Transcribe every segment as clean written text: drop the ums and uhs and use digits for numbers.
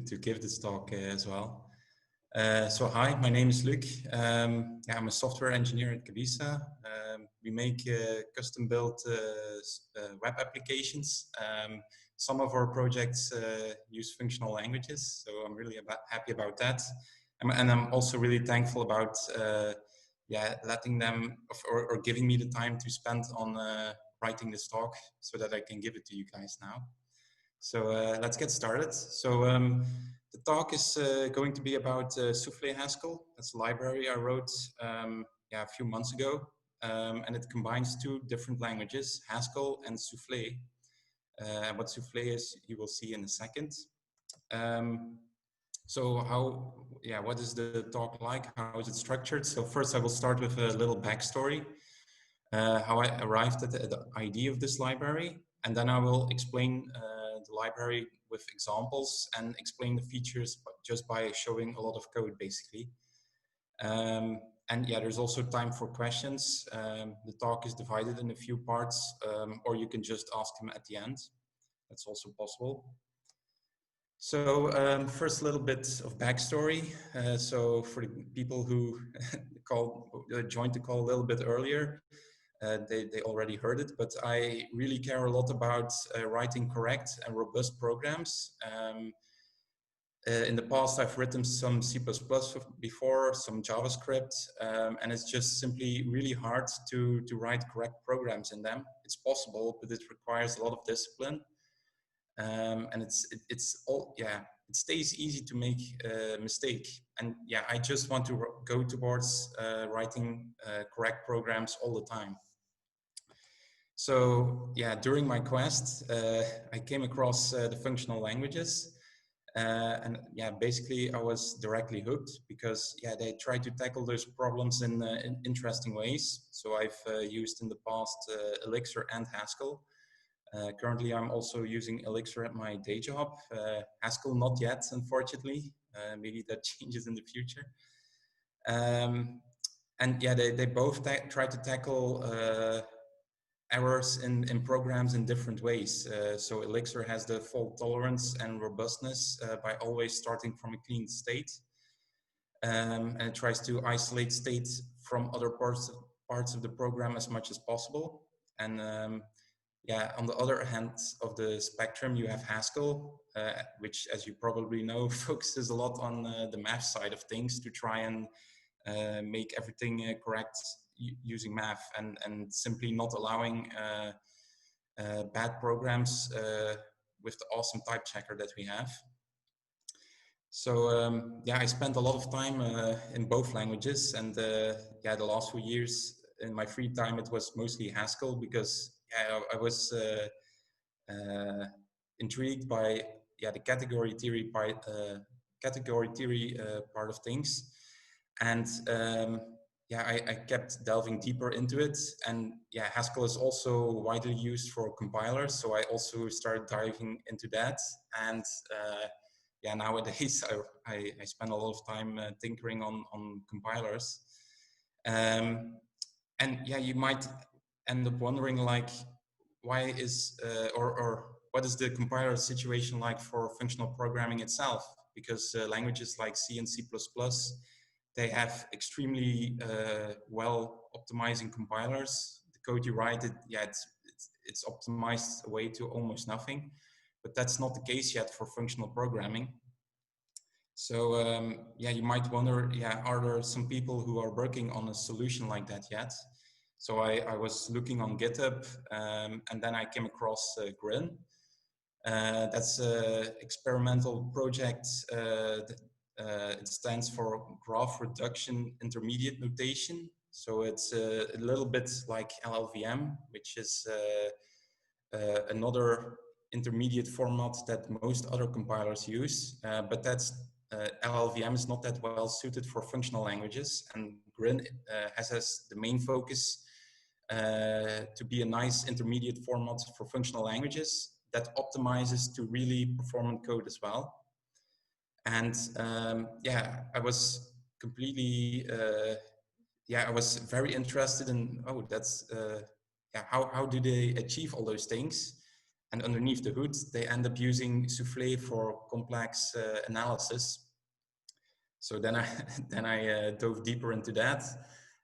to give this talk as well. So hi, my name is Luc. Yeah, I'm a software engineer at Cabisa. We make custom-built web applications. Some of our projects use functional languages, so I'm really happy about that. And I'm also really thankful about yeah, letting them or giving me the time to spend on writing this talk so that I can give it to you guys now. So let's get started. So the talk is going to be about Soufflé Haskell. That's a library I wrote yeah, a few months ago. And it combines two different languages, Haskell and Soufflé. What Soufflé is, you will see in a second. So what is the talk like? How is it structured? So first I will start with a little backstory, how I arrived at the idea of this library. And then I will explain the library with examples and explain the features just by showing a lot of code, basically. And yeah, there's also time for questions. The talk is divided in a few parts, or you can just ask them at the end. That's also possible. So first, a little bit of backstory. So for the people who joined the call a little bit earlier, they already heard it, but I really care a lot about writing correct and robust programs. In the past, I've written some C++ before, some JavaScript, and it's just simply really hard to write correct programs in them. It's possible, but it requires a lot of discipline. And it stays easy to make a mistake. And yeah, I just want to go towards writing correct programs all the time. So yeah, during my quest, I came across the functional languages. And yeah, basically I was directly hooked because yeah, they try to tackle those problems in interesting ways. So I've used in the past Elixir and Haskell. Currently, I'm also using Elixir at my day job. Haskell, not yet, unfortunately. Maybe that changes in the future. And yeah, they both try to tackle errors in programs in different ways. So Elixir has the fault tolerance and robustness by always starting from a clean state. And it tries to isolate state from other parts of the program as much as possible. And yeah, on the other hand of the spectrum, you have Haskell, which, as you probably know, focuses a lot on the math side of things to try and make everything correct using math and simply not allowing bad programs with the awesome type checker that we have. So yeah, I spent a lot of time in both languages, and yeah, the last few years in my free time it was mostly Haskell because yeah, I was intrigued by yeah the category theory part of things, and yeah, I kept delving deeper into it. And yeah, Haskell is also widely used for compilers, so I also started diving into that. And yeah, nowadays I spend a lot of time tinkering on compilers. And yeah, you might end up wondering, like, why is or what is the compiler situation like for functional programming itself? Because languages like C and C++, they have extremely well optimizing compilers. The code you write, it's optimized away to almost nothing, but that's not the case yet for functional programming. So yeah, you might wonder, yeah, are there some people who are working on a solution like that yet? So I was looking on GitHub, and then I came across Grin. That's an experimental project. It stands for Graph Reduction Intermediate Notation. So it's a little bit like LLVM, which is another intermediate format that most other compilers use. But that's LLVM is not that well suited for functional languages, and Grin has as the main focus to be a nice intermediate format for functional languages that optimizes to really performant code as well. And yeah, I was completely, yeah, I was very interested in, oh, that's, yeah, how do they achieve all those things? And underneath the hood, they end up using Soufflé for complex analysis. So then I dove deeper into that.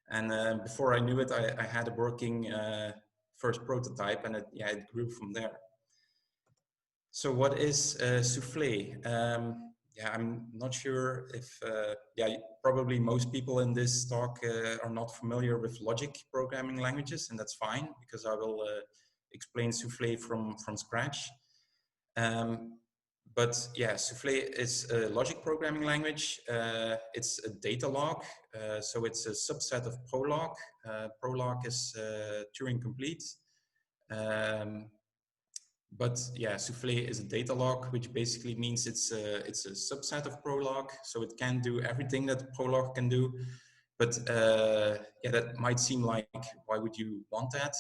And before I knew it, I had a working first prototype, and it grew from there. So what is Soufflé? I'm not sure if, probably most people in this talk are not familiar with logic programming languages, and that's fine, because I will explain Soufflé from scratch. But yeah, Soufflé is a logic programming language. It's a data log, so it's a subset of Prolog. Prolog is Turing complete. But yeah, Soufflé is a data log, which basically means it's a subset of Prolog, so it can do everything that Prolog can do. But that might seem like, why would you want that?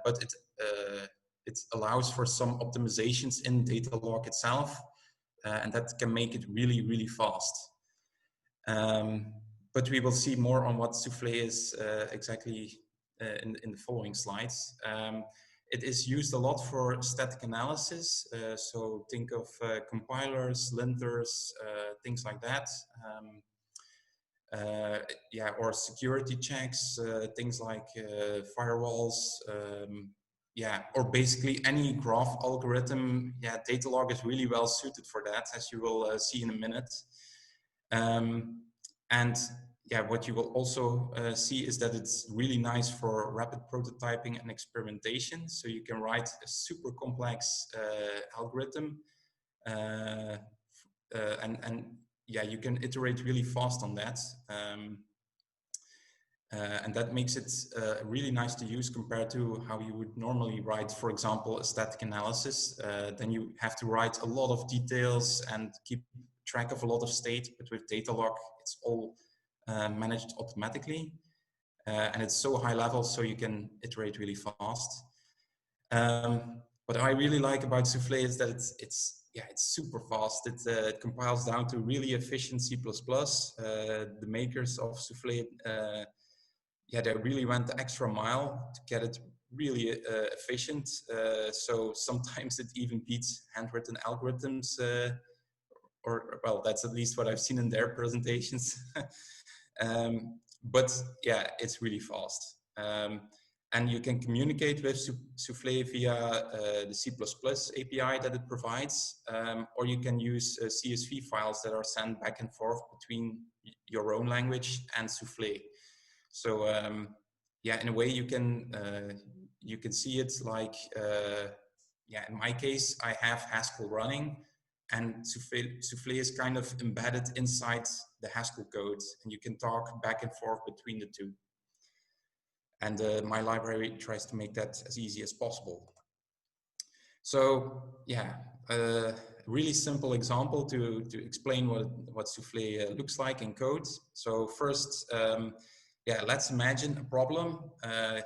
But it allows for some optimizations in data log itself, and that can make it really, really fast. But we will see more on what Soufflé is exactly in the following slides. It is used a lot for static analysis. So think of compilers, linters, things like that. Or security checks, things like firewalls. Or basically any graph algorithm. Yeah, Datalog is really well suited for that, as you will see in a minute. What you will also see is that it's really nice for rapid prototyping and experimentation. So you can write a super complex algorithm, you can iterate really fast on that. And that makes it really nice to use compared to how you would normally write, for example, a static analysis. Then you have to write a lot of details and keep track of a lot of state, but with Datalog, it's all managed automatically. And it's so high level, so you can iterate really fast. What I really like about Soufflé is that it's super fast. It compiles down to really efficient C++. The makers of Soufflé, they really went the extra mile to get it really efficient. So sometimes it even beats handwritten algorithms, well, that's at least what I've seen in their presentations. But yeah, it's really fast. And you can communicate with Soufflé via the C++ API that it provides, or you can use CSV files that are sent back and forth between your own language and Soufflé. So in a way you can see it like, in my case, I have Haskell running, and Soufflé is kind of embedded inside the Haskell code, and you can talk back and forth between the two. And my library tries to make that as easy as possible. So a really simple example to explain what Soufflé looks like in code. So first, let's imagine a problem.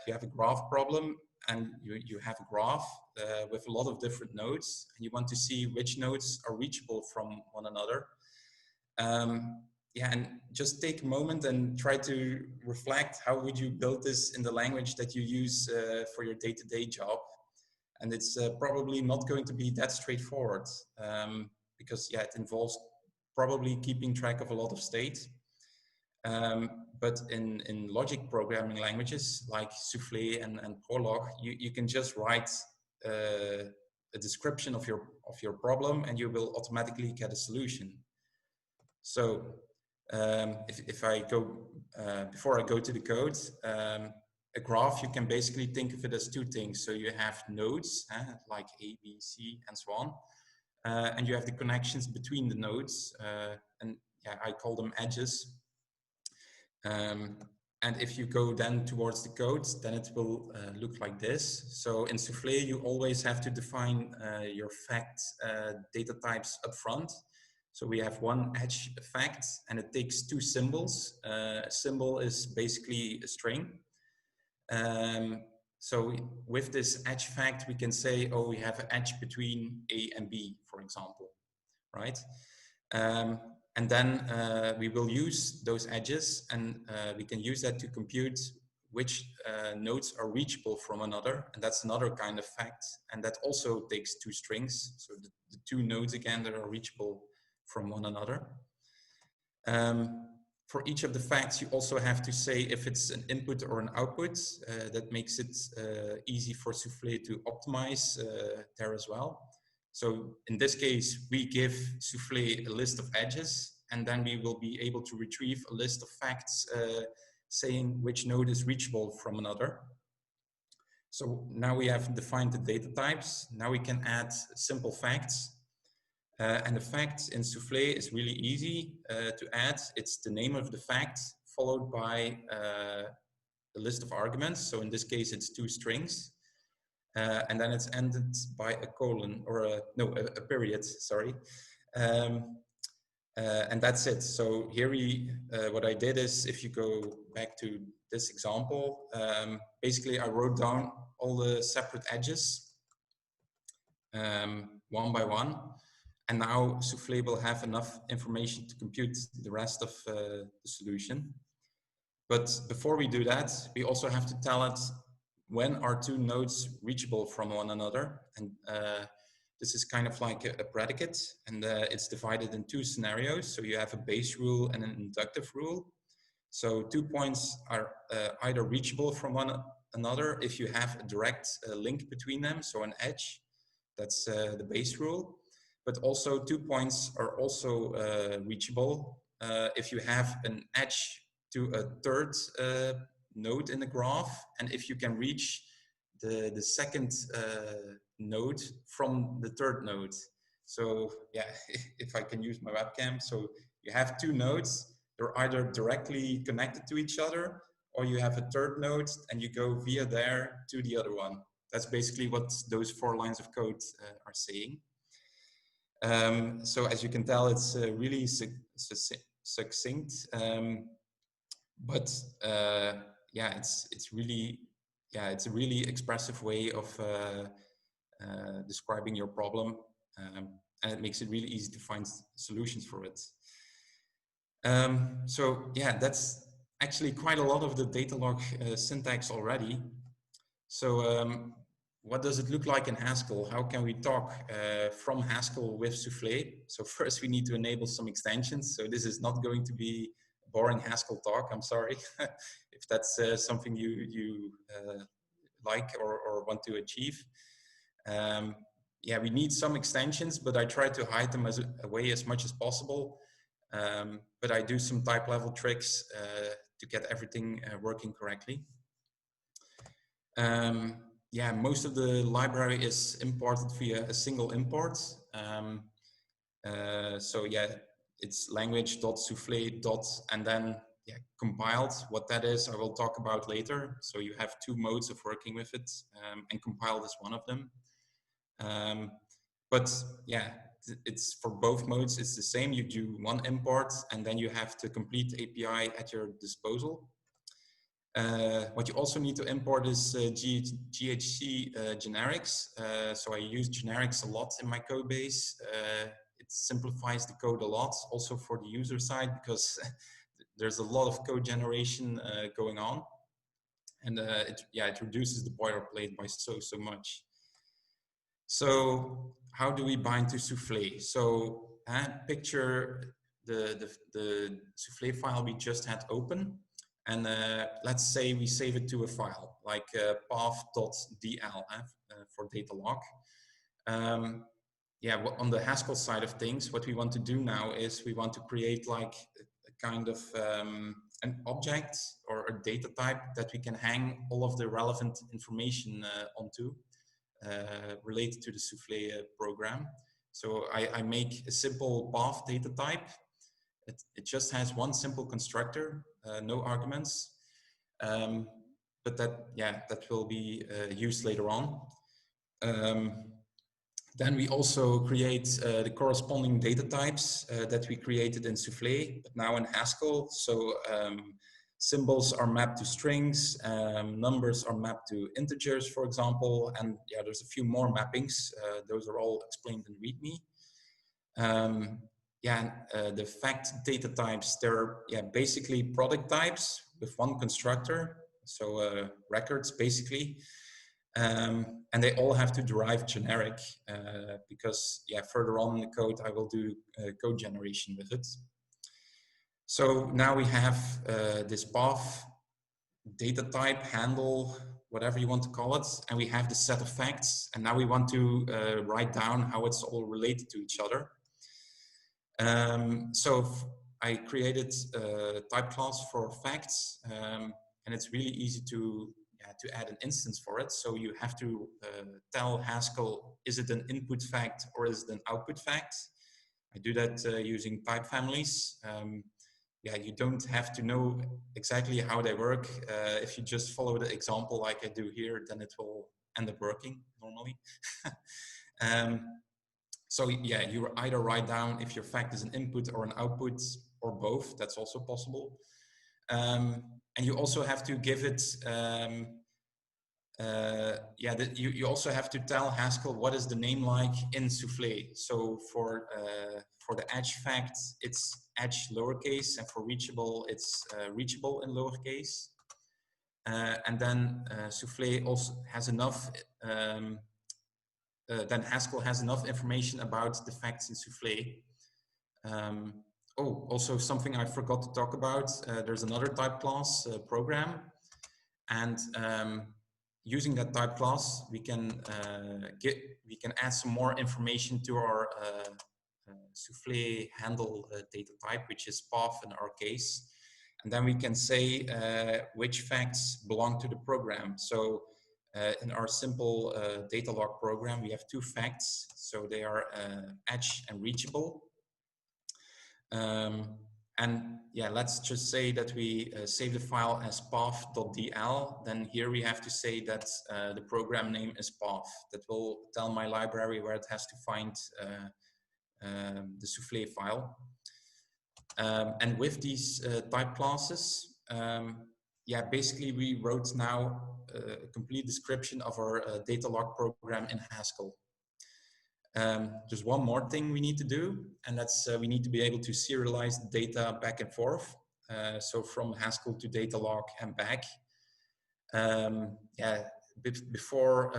You have a graph problem, and you have a graph with a lot of different nodes, and you want to see which nodes are reachable from one another. And just take a moment and try to reflect, how would you build this in the language that you use for your day-to-day job? And it's probably not going to be that straightforward, because it involves probably keeping track of a lot of state. But in logic programming languages like Soufflé and Prolog, you can just write a description of your problem, and you will automatically get a solution. So if I go, before I go to the code, a graph, you can basically think of it as two things. So you have nodes, like A, B, C, and so on. And you have the connections between the nodes, and I call them edges. And if you go then towards the code, then it will look like this. So in Soufflé, you always have to define your fact data types up front. So we have one edge fact, and it takes two symbols. A symbol is basically a string. So with this edge fact, we can say, oh, we have an edge between A and B, for example, right? And then we will use those edges, and we can use that to compute which nodes are reachable from another, and that's another kind of fact, and that also takes two strings, so the two nodes again that are reachable from one another. For each of the facts, you also have to say if it's an input or an output. That makes it easy for Soufflé to optimize there as well. So in this case, we give Soufflé a list of edges, and then we will be able to retrieve a list of facts saying which node is reachable from another. So now we have defined the data types. Now we can add simple facts. And the fact in Soufflé is really easy to add. It's the name of the fact followed by a list of arguments. So in this case, it's two strings. And then it's ended by a colon or a period, sorry. And that's it. So here what I did is, if you go back to this example, basically I wrote down all the separate edges one by one. And now Soufflé will have enough information to compute the rest of the solution. But before we do that, we also have to tell it when are two nodes reachable from one another. And this is kind of like a predicate, and it's divided in two scenarios. So you have a base rule and an inductive rule. So 2 points are either reachable from one another if you have a direct link between them, so an edge. That's the base rule. But also 2 points are also reachable if you have an edge to a third node in the graph, and if you can reach the second node from the third node. So yeah, if I can use my webcam, so you have two nodes, they're either directly connected to each other, or you have a third node and you go via there to the other one. That's basically what those 4 lines of code are saying. So as you can tell, it's really succinct, but yeah, it's a really expressive way of describing your problem, and it makes it really easy to find solutions for it. So yeah, that's actually quite a lot of the Datalog syntax already. So what does it look like in Haskell? How can we talk from Haskell with Soufflé? So first we need to enable some extensions. So this is not going to be a boring Haskell talk, I'm sorry, if that's something you like or want to achieve. Yeah, we need some extensions, but I try to hide them away as much as possible. But I do some type level tricks to get everything working correctly. Yeah, most of the library is imported via a single import. So yeah, it's language.soufflé. And then yeah, compiled. What that is, I will talk about later. So you have two modes of working with it, and compiled is one of them. But yeah, it's for both modes, it's the same. You do one import and then you have the complete API at your disposal. What you also need to import is GHC generics. So I use generics a lot in my code base. It simplifies the code a lot, also for the user side, because there's a lot of code generation going on. And it reduces the boilerplate by so much. So how do we bind to Soufflé? So picture the Soufflé file we just had open. And let's say we save it to a file like path.dl for Datalog. Yeah, on the Haskell side of things, what we want to do now is we want to create like a kind of an object or a data type that we can hang all of the relevant information onto related to the Soufflé program. So I make a simple path data type. It just has one simple constructor, no arguments, but that will be used later on. Then we also create the corresponding data types that we created in Soufflé, but now in Haskell. So symbols are mapped to strings, numbers are mapped to integers, for example, and yeah, there's a few more mappings. Those are all explained in README. The fact data types, they're basically product types with one constructor. records basically. And they all have to derive generic because further on in the code I will do code generation with it. So now we have this path, data type, handle, whatever you want to call it, and we have the set of facts, and now we want to write down how it's all related to each other. So I created a type class for facts, and it's really easy to add an instance for it. So you have to tell Haskell, is it an input fact or is it an output fact? I do that using type families. You don't have to know exactly how they work. If you just follow the example like I do here, then it will end up working normally. So you either write down if your fact is an input or an output or both. That's also possible. And you also have to give it, you also have to tell Haskell what is the name like in Soufflé. So for the edge fact, it's edge lowercase, and for reachable, it's reachable in lowercase. And then Soufflé also has enough, then Haskell has enough information about the facts in Soufflé. Also something I forgot to talk about, there's another type class, program, and using that type class, we can add some more information to our Soufflé handle data type, which is path in our case, and then we can say which facts belong to the program. So in our simple data log program, we have two facts, so they are edge and reachable. And let's just say that we save the file as path.dl. Then here we have to say that the program name is path. That will tell my library where it has to find the Soufflé file. And with these type classes, basically we wrote now a complete description of our data log program in Haskell. There's one more thing we need to do, and that's we need to be able to serialize the data back and forth. So from Haskell to data log and back. Before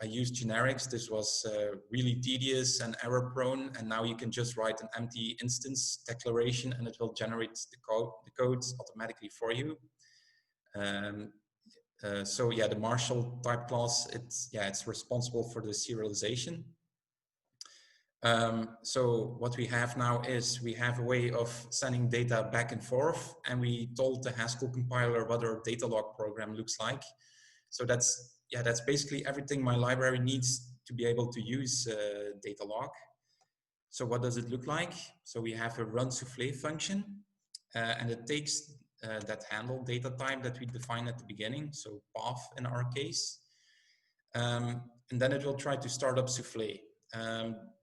I used generics, this was really tedious and error prone, and now you can just write an empty instance declaration and it will generate the codes automatically for you. The Marshall type class, it's responsible for the serialization. So what we have now is we have a way of sending data back and forth, and we told the Haskell compiler what our data log program looks like. So that's basically everything my library needs to be able to use data log. So what does it look like? So we have a run Soufflé function, and it takes that handle data type that we defined at the beginning, so path in our case, and then it will try to start up Soufflé.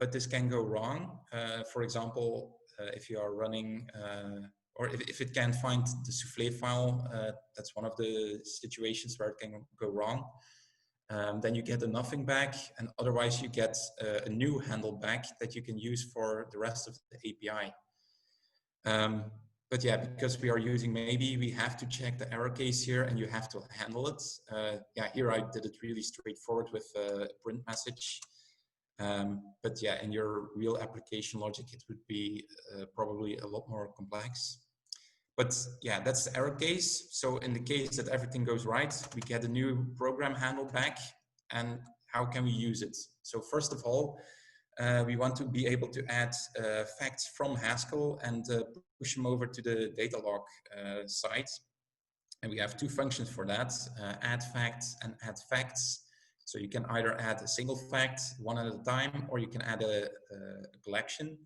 But this can go wrong. For example, if you are running, or if it can't find the Soufflé file, that's one of the situations where it can go wrong. Then you get a nothing back, and otherwise you get a new handle back that you can use for the rest of the API. But because we are using maybe, we have to check the error case here and you have to handle it. Here I did it really straightforward with a print message. But in your real application logic, it would be probably a lot more complex. But that's the error case. So in the case that everything goes right, we get a new program handle back. And how can we use it? So first of all, we want to be able to add facts from Haskell and push them over to the data log site. And we have two functions for that, add facts and add facts. So you can either add a single fact one at a time, or you can add a collection.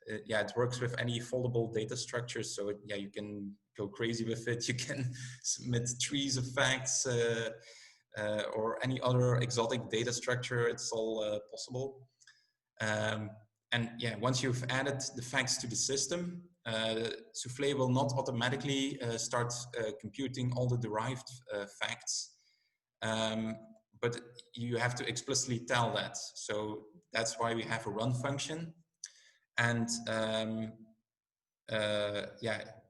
It works with any foldable data structure. So you can go crazy with it. You can submit trees of facts or any other exotic data structure. It's all possible. Once you've added the facts to the system, Soufflé will not automatically start computing all the derived facts. But you have to explicitly tell that. So that's why we have a run function. And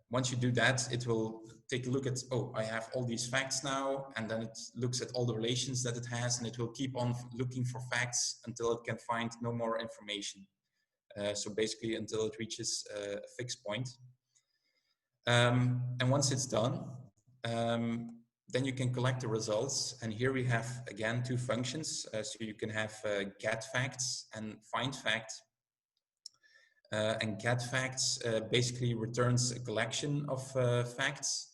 once you do that, it will take a look at, oh, I have all these facts now, and then it looks at all the relations that it has, and it will keep on looking for facts until it can find no more information. So basically until it reaches a fixed point. And once it's done, then you can collect the results. And here we have, again, two functions. So you can have get facts and find facts. And get facts basically returns a collection of facts.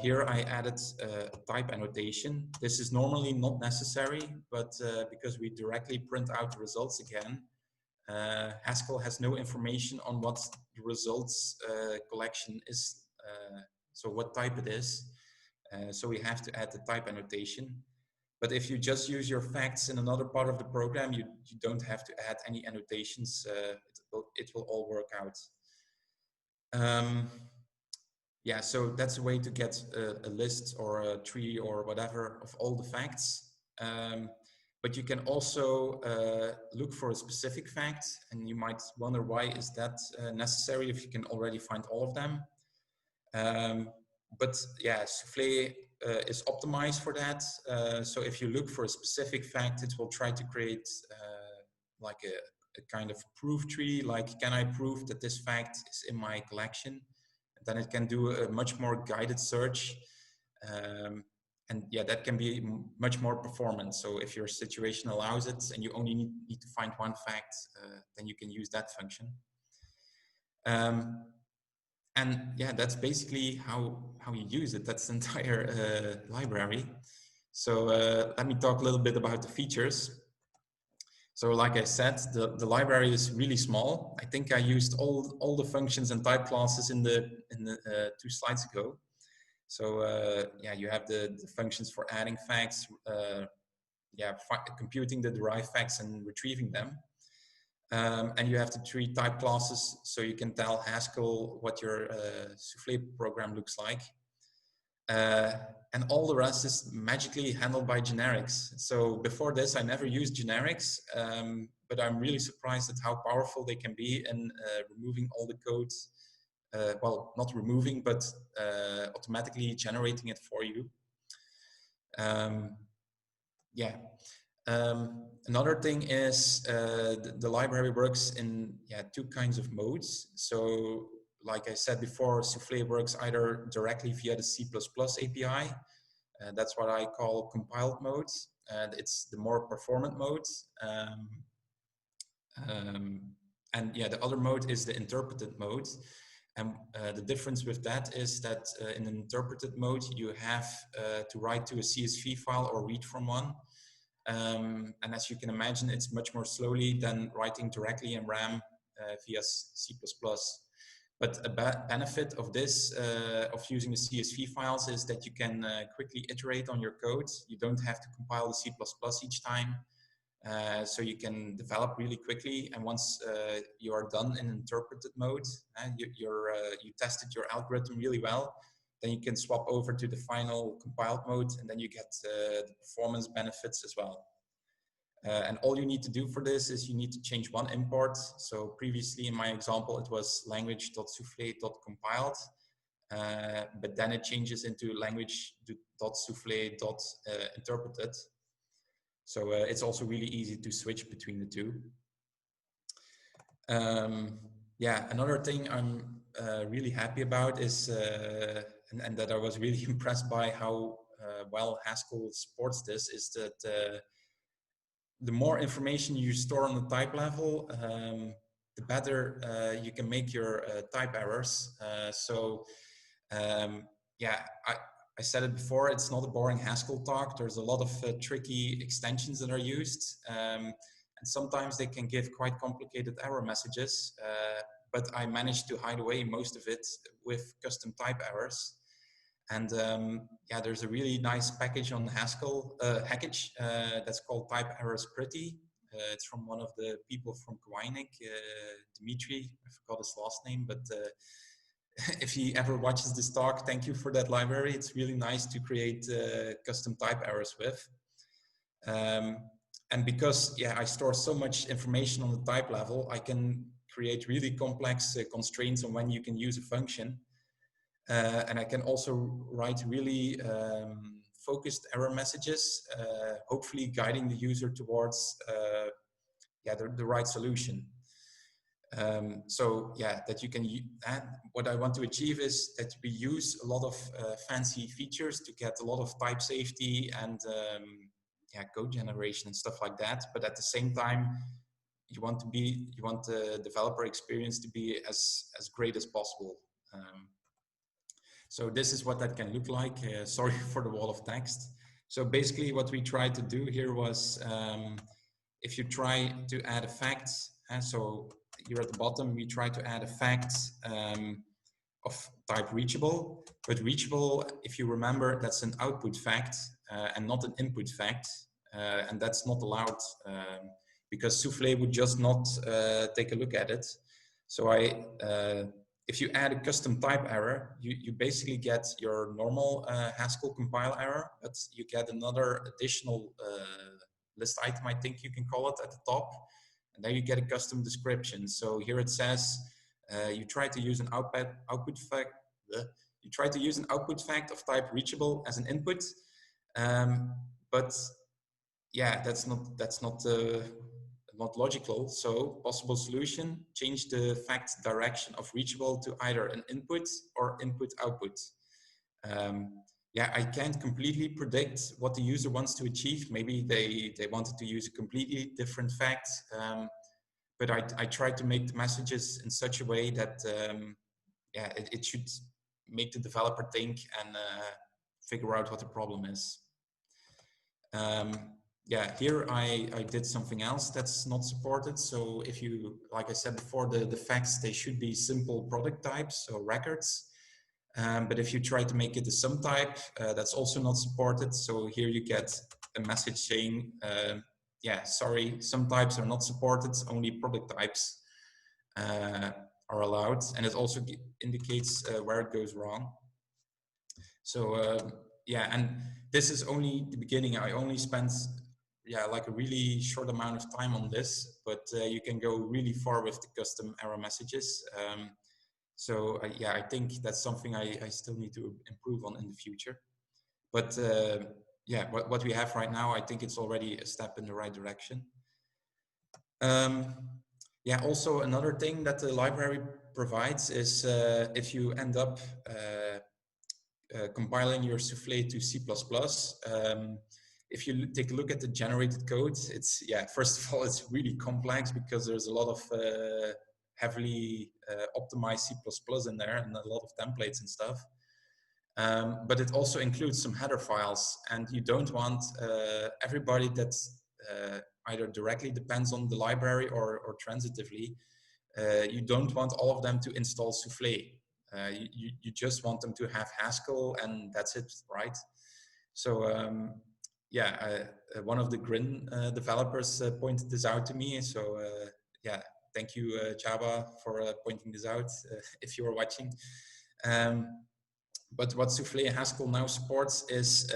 Here I added a type annotation. This is normally not necessary, but because we directly print out the results again, Haskell has no information on what the results collection is, so what type it is. So we have to add the type annotation. But if you just use your facts in another part of the program, you don't have to add any annotations. It will all work out. Yeah, so that's a way to get a list or a tree or whatever of all the facts. But you can also look for a specific fact, and you might wonder why is that necessary if you can already find all of them. But yeah, Soufflé is optimized for that. So if you look for a specific fact, it will try to create like a kind of proof tree, like can I prove that this fact is in my collection? And then it can do a much more guided search. And yeah, that can be much more performant. So if your situation allows it and you only need to find one fact, then you can use that function. And yeah, that's basically how you use it. That's the entire library. So let me talk a little bit about the features. So like I said, the library is really small. I think I used all the functions and type classes in the 2 slides ago. So yeah, you have the functions for adding facts, yeah, computing the derived facts and retrieving them. And you have the 3 type classes, so you can tell Haskell what your Soufflé program looks like. And all the rest is magically handled by generics. So before this, I never used generics, but I'm really surprised at how powerful they can be in removing all the code. Well, not removing, but automatically generating it for you. Yeah. Another thing is the library works in 2 kinds of modes. So like I said before, Soufflé works either directly via the C++ API. That's what I call compiled mode. And it's the more performant mode. And yeah, the other mode is the interpreted mode. And the difference with that is that in an interpreted mode, you have to write to a CSV file or read from one. And as you can imagine, it's much more slowly than writing directly in RAM via C++. But a benefit of this, of using the CSV files, is that you can quickly iterate on your code. You don't have to compile the C++ each time. So you can develop really quickly. And once you are done in interpreted mode, you tested your algorithm really well, then you can swap over to the final compiled mode, and then you get the performance benefits as well. And all you need to do for this is you need to change one import. So previously in my example, it was language.soufflé.compiled, but then it changes into language.soufflé.interpreted. So it's also really easy to switch between the two. Yeah, another thing I'm really happy about is, and that I was really impressed by how well Haskell supports this, is that the more information you store on the type level, the better you can make your type errors. Yeah, I said it before, it's not a boring Haskell talk. There's a lot of tricky extensions that are used. And sometimes they can give quite complicated error messages, but I managed to hide away most of it with custom type errors. And yeah, there's a really nice package on Haskell, package that's called Type Errors Pretty. It's from one of the people from Kawainik, Dimitri, I forgot his last name, but if he ever watches this talk, thank you for that library. It's really nice to create custom type errors with. And because I store so much information on the type level, I can create really complex constraints on when you can use a function. And I can also write really focused error messages, hopefully guiding the user towards the right solution. So yeah, that you can, and what I want to achieve is that we use a lot of fancy features to get a lot of type safety and code generation and stuff like that. But at the same time, you want the developer experience to be as great as possible. So this is what that can look like. Sorry for the wall of text. So basically what we tried to do here was, if you try to add a fact, so here at the bottom, we try to add a fact of type reachable, but reachable, if you remember, that's an output fact and not an input fact. And that's not allowed because Soufflé would just not take a look at it. So if you add a custom type error, you basically get your normal Haskell compile error, but you get another additional list item, I think you can call it, at the top. And then you get a custom description. So here it says, you try to use an output fact. You try to use an output fact of type reachable as an input, but yeah, that's not logical. So possible solution: change the fact direction of reachable to either an input or input output. Yeah, I can't completely predict what the user wants to achieve. Maybe they wanted to use a completely different fact. But I try to make the messages in such a way that it should make the developer think and figure out what the problem is. Yeah, here I did something else that's not supported. So if you, like I said before, the facts, they should be simple product types, so records. But if you try to make it a sum type, that's also not supported. So here you get a message saying, yeah, sorry, some types are not supported, only product types are allowed. And it also indicates where it goes wrong. So yeah, and this is only the beginning. I only spent like a really short amount of time on this, but you can go really far with the custom error messages. So yeah, I think that's something I still need to improve on in the future. But yeah, what we have right now, I think it's already a step in the right direction. Yeah, also another thing that the library provides is if you end up compiling your Soufflé to C++, if you take a look at the generated code, it's, yeah, first of all, it's really complex because there's a lot of heavily optimized C++ in there and a lot of templates and stuff. But it also includes some header files, and you don't want everybody that either directly depends on the library or transitively, you don't want all of them to install Soufflé. You just want them to have Haskell and that's it, right? So yeah, one of the Grin developers pointed this out to me. So yeah, thank you, Chaba, for pointing this out if you are watching. But what Soufflé Haskell now supports is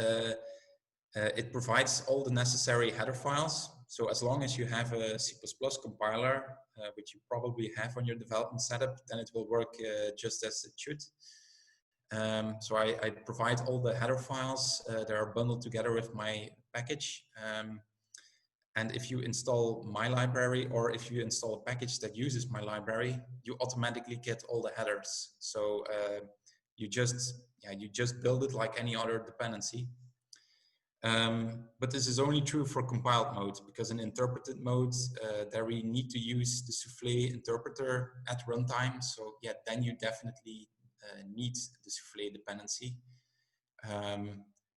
it provides all the necessary header files. So as long as you have a C++ compiler, which you probably have on your development setup, then it will work just as it should. So I provide all the header files. They are bundled together with my package. And if you install my library, or if you install a package that uses my library, you automatically get all the headers. So you just build it like any other dependency. But this is only true for compiled mode, because in interpreted mode, there we need to use the Soufflé interpreter at runtime. So yeah, then you definitely need the Soufflé dependency.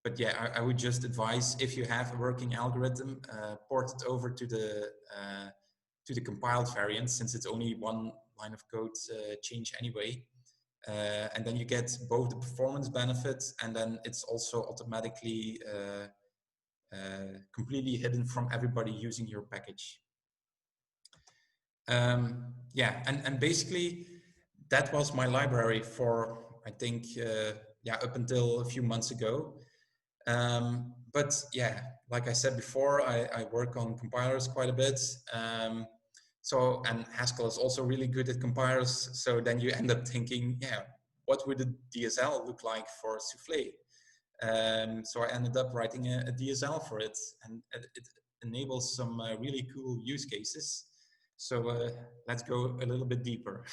But yeah, I would just advise, if you have a working algorithm, port it over to the compiled variant, since it's only one line of code change anyway. And then you get both the performance benefits, and then it's also automatically completely hidden from everybody using your package. Yeah, and basically that was my library for, I think, yeah, up until a few months ago. But yeah, like I said before, I work on compilers quite a bit. So, and Haskell is also really good at compilers. So then you end up thinking, yeah, what would a DSL look like for souffle? So I ended up writing a DSL for it, and it enables some really cool use cases. So let's go a little bit deeper.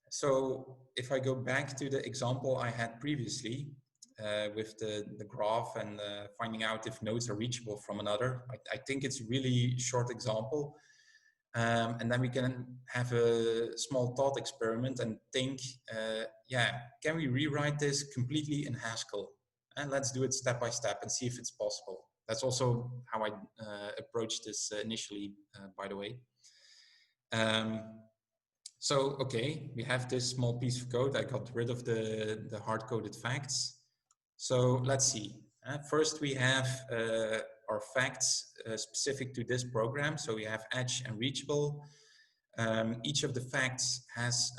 So if I go back to the example I had previously with the graph and finding out if nodes are reachable from another, I think it's a really short example. And then we can have a small thought experiment and think, yeah, can we rewrite this completely in Haskell? And let's do it step by step and see if it's possible. That's also how I approached this initially, by the way. So, okay, we have this small piece of code. I got rid of the hard-coded facts. So let's see. First, we have our facts specific to this program. So we have edge and reachable. Each of the facts has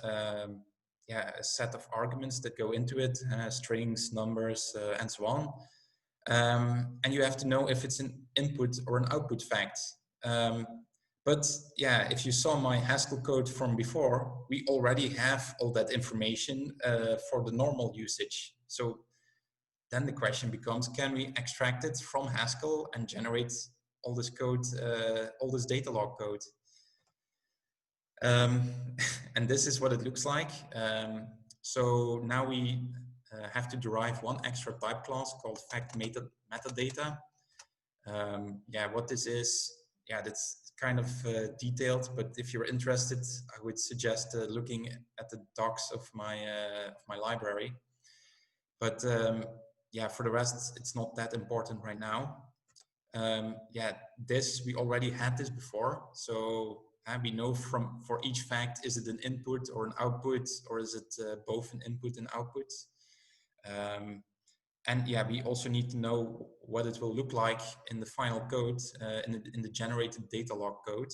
yeah, a set of arguments that go into it, strings, numbers, and so on. And you have to know if it's an input or an output fact. But yeah, if you saw my Haskell code from before, we already have all that information for the normal usage. So then the question becomes, can we extract it from Haskell and generate all this code, all this data log code? And this is what it looks like. So now we have to derive one extra type class called fact metadata. Yeah, what this is, yeah, that's kind of detailed, but if you're interested, I would suggest looking at the docs of my library. But yeah, for the rest, it's not that important right now. Yeah, this, we already had this before. So we know for each fact, is it an input or an output, or is it both an input and output? And yeah, we also need to know what it will look like in the final code, in the generated data log code.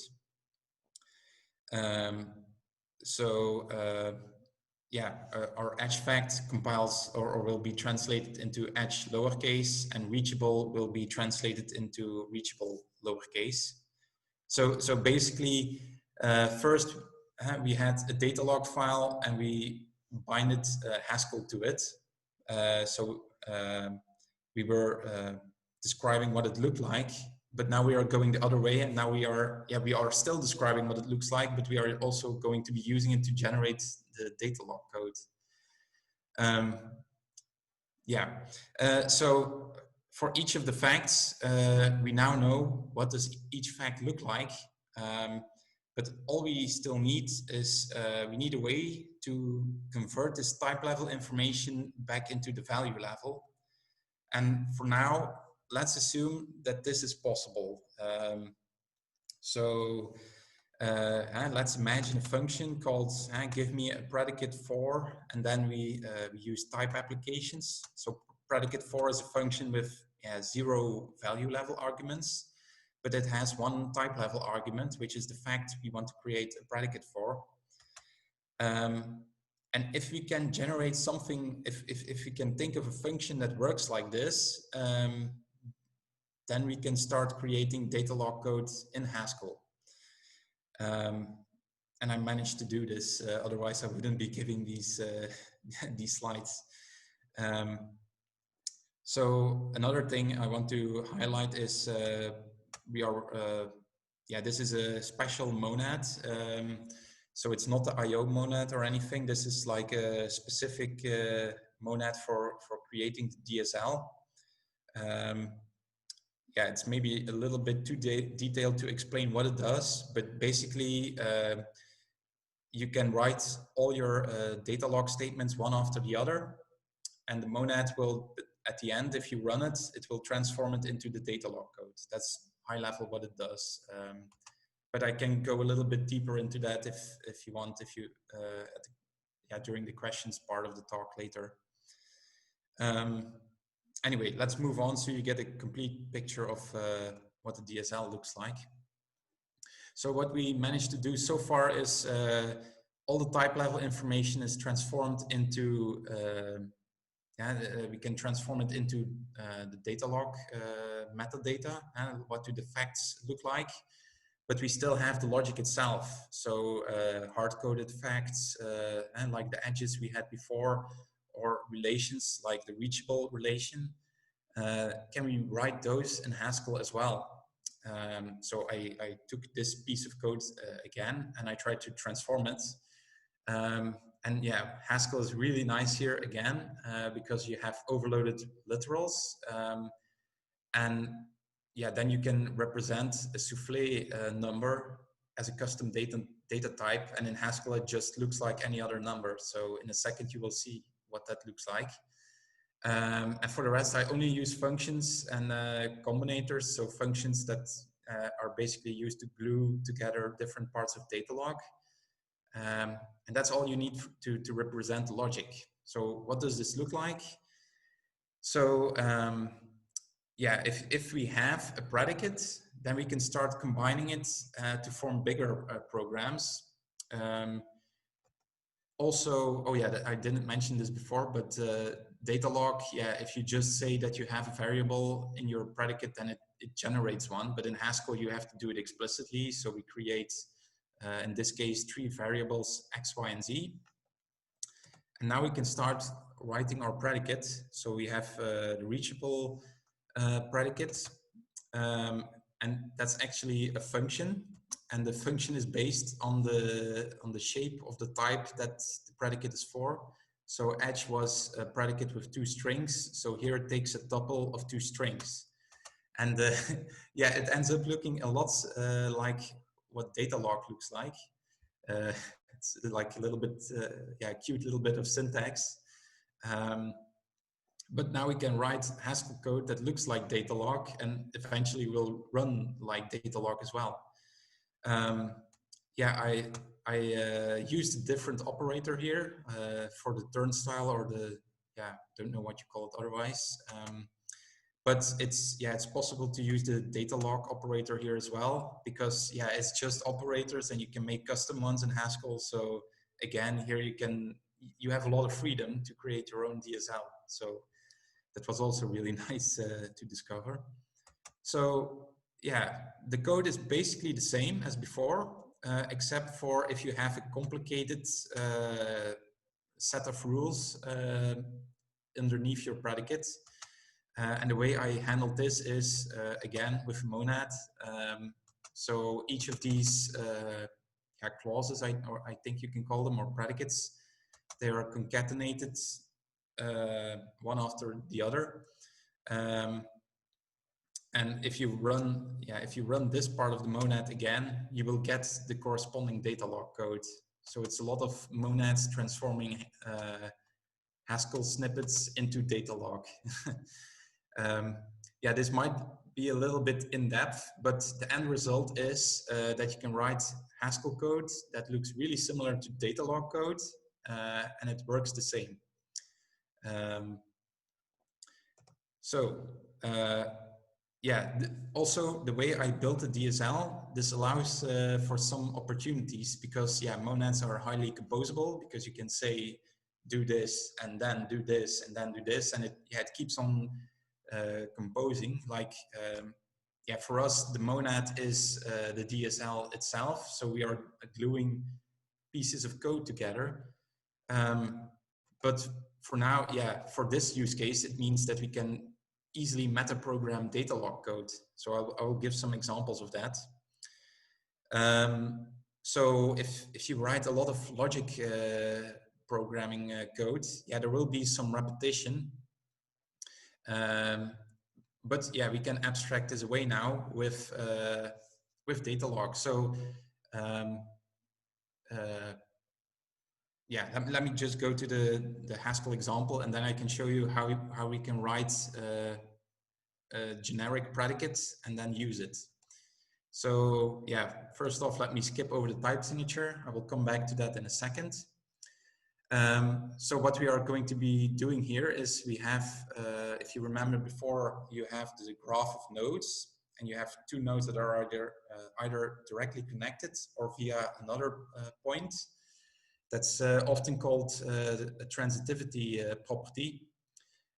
Yeah, our edge fact compiles or will be translated into edge lowercase, and reachable will be translated into reachable lowercase. So basically, first we had a data log file and we binded Haskell to it. We were describing what it looked like, but now we are going the other way, and now we are still describing what it looks like, but we are also going to be using it to generate the data log code. So for each of the facts, we now know what does each fact look like. But all we still need is we need a way to convert this type level information back into the value level. And for now, let's assume that this is possible. Let's imagine a function called give me a predicate for, and then we use type applications. So predicate for is a function with 0 value level arguments, but it has one type level argument, which is the fact we want to create a predicate for. And if we can generate something, if we can think of a function that works like this, then we can start creating data log code in Haskell. And I managed to do this, otherwise I wouldn't be giving these, these slides. So another thing I want to highlight is this is a special monad. So it's not the IO monad or anything. This is like a specific monad for creating the DSL. Yeah, it's maybe a little bit too detailed to explain what it does, but basically you can write all your data log statements one after the other, and the monad will, at the end, if you run it, it will transform it into the data log code. That's high level what it does. But I can go a little bit deeper into that if you want, during the questions part of the talk later. Anyway, let's move on so you get a complete picture of what the DSL looks like. So what we managed to do so far is all the type level information is transformed into, we can transform it into the data log metadata. What do the facts look like? but we still have the logic itself. So hard-coded facts and like the edges we had before, or relations like the reachable relation. Can we write those in Haskell as well? So I took this piece of code again, and I tried to transform it. And yeah, Haskell is really nice here again, because you have overloaded literals. And yeah, then you can represent a souffle number as a custom data type. And in Haskell, it just looks like any other number. So in a second, you will see what that looks like. And for the rest, I only use functions and combinators. So functions that are basically used to glue together different parts of Datalog. And that's all you need to represent logic. So what does this look like? So yeah, if we have a predicate, then we can start combining it to form bigger programs. Also, oh yeah, I didn't mention this before, but Datalog, yeah, if you just say that you have a variable in your predicate, then it generates one. But in Haskell, you have to do it explicitly. So we create, in this case, 3 variables, X, Y, and Z. And now we can start writing our predicate. So we have the reachable predicate, and that's actually a function. And the function is based on the shape of the type that the predicate is for. So edge was a predicate with 2 strings. So here it takes a tuple of 2 strings. And yeah, it ends up looking a lot like what Datalog looks like. It's like a little bit, yeah, cute little bit of syntax. But now we can write Haskell code that looks like Datalog and eventually will run like Datalog as well. Yeah, I used a different operator here for the turnstile, or the, yeah, don't know what you call it otherwise. But it's possible to use the Datalog operator here as well, because yeah, it's just operators and you can make custom ones in Haskell. So again, here you have a lot of freedom to create your own DSL. So that was also really nice to discover. So yeah, the code is basically the same as before, except for if you have a complicated set of rules underneath your predicate. And the way I handled this is, again, with monad. So each of these clauses, I think you can call them, or predicates, they are concatenated one after the other. And if you run this part of the monad again, you will get the corresponding Datalog code. So it's a lot of monads transforming Haskell snippets into Datalog. Yeah, this might be a little bit in depth, but the end result is that you can write Haskell code that looks really similar to Datalog code, and it works the same. Yeah, also the way I built the DSL, this allows for some opportunities, because yeah, monads are highly composable, because you can say do this and then do this and then do this, and it keeps on composing. Like yeah, for us the monad is the DSL itself, so we are gluing pieces of code together. But for now, yeah, for this use case, it means that we can easily meta-program Datalog code. So I will give some examples of that. So if you write a lot of logic programming code, yeah, there will be some repetition. But yeah, we can abstract this away now with Datalog. So yeah, let me just go to the Haskell example, and then I can show you how we can write a generic predicate and then use it. So yeah, first off, let me skip over the type signature. I will come back to that in a second. So what we are going to be doing here is we have, if you remember before, you have the graph of nodes, and you have 2 nodes that are either directly connected or via another point. That's often called a transitivity property.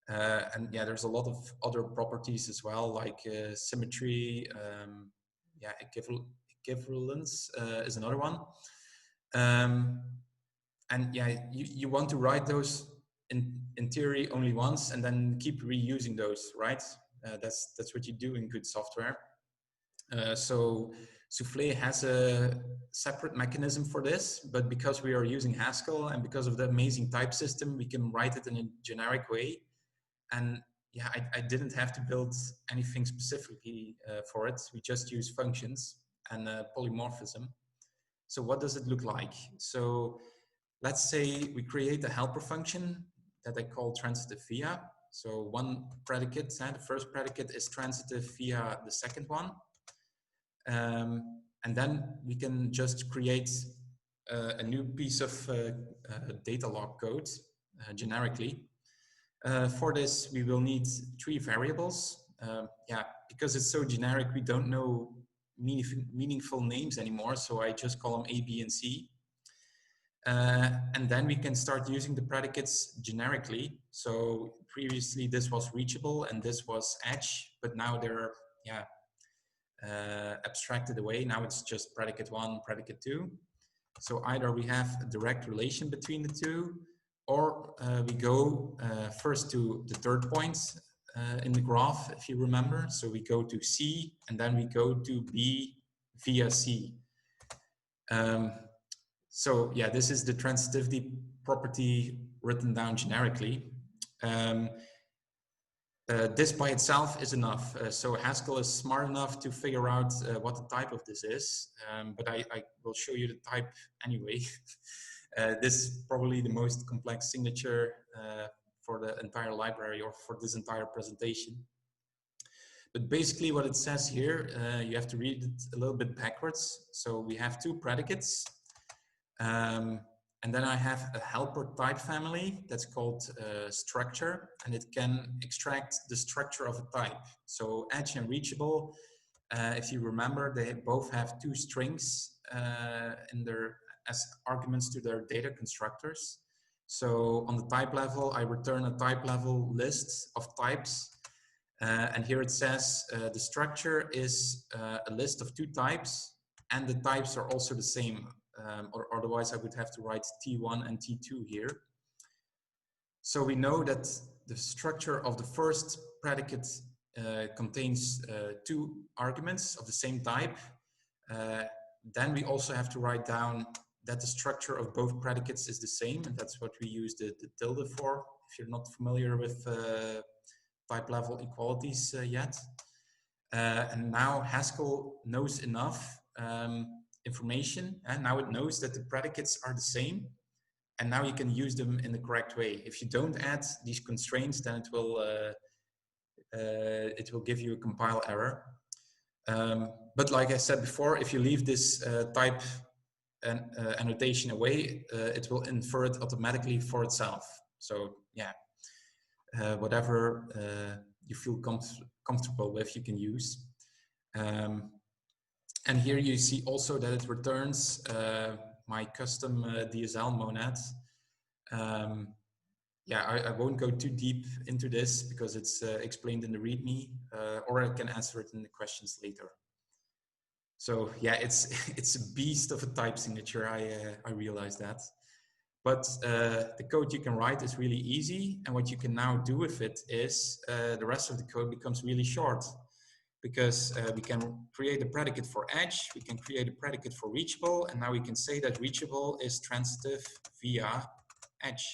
And yeah, there's a lot of other properties as well, like symmetry, yeah, equivalence is another one. And yeah, you want to write those in theory only once and then keep reusing those, right? That's what you do in good software. So Soufflé has a separate mechanism for this, but because we are using Haskell and because of the amazing type system, we can write it in a generic way. And yeah, I didn't have to build anything specifically for it. We just use functions and polymorphism. So what does it look like? So let's say we create a helper function that I call transitive via. So one predicate, the first predicate is transitive via the second one. And then we can just create a new piece of data log code generically. For this, we will need 3 variables. Yeah, because it's so generic, we don't know meaningful names anymore. So I just call them A, B, and C. And then we can start using the predicates generically. So previously this was reachable and this was edge, but now they're abstracted away. Now it's just predicate 1, predicate 2. So either we have a direct relation between the two, or we go first to the third point in the graph, if you remember. So we go to C and then we go to B via C. So yeah, this is the transitivity property written down generically. This by itself is enough. So Haskell is smart enough to figure out what the type of this is, but I will show you the type anyway. This is probably the most complex signature for the entire library or for this entire presentation. But basically what it says here, you have to read it a little bit backwards. So we have 2 predicates. And then I have a helper type family that's called structure, and it can extract the structure of a type. So edge and reachable, if you remember, they both have 2 strings in their as arguments to their data constructors. So on the type level, I return a type level list of types. And here it says the structure is a list of 2 types, and the types are also the same. Or otherwise I would have to write T1 and T2 here. So we know that the structure of the first predicate contains 2 arguments of the same type. Then we also have to write down that the structure of both predicates is the same, and that's what we use the tilde for, if you're not familiar with type level equalities yet. And now Haskell knows enough information, and now it knows that the predicates are the same, and now you can use them in the correct way. If you don't add these constraints, then it will give you a compile error. But like I said before, if you leave this type annotation away, it will infer it automatically for itself. So yeah, whatever you feel comfortable with, you can use. And here you see also that it returns my custom DSL monad. Yeah, I won't go too deep into this because it's explained in the README, or I can answer it in the questions later. So yeah, it's a beast of a type signature. I realize that. But the code you can write is really easy, and what you can now do with it is the rest of the code becomes really short. Because we can create a predicate for edge, we can create a predicate for reachable, and now we can say that reachable is transitive via edge.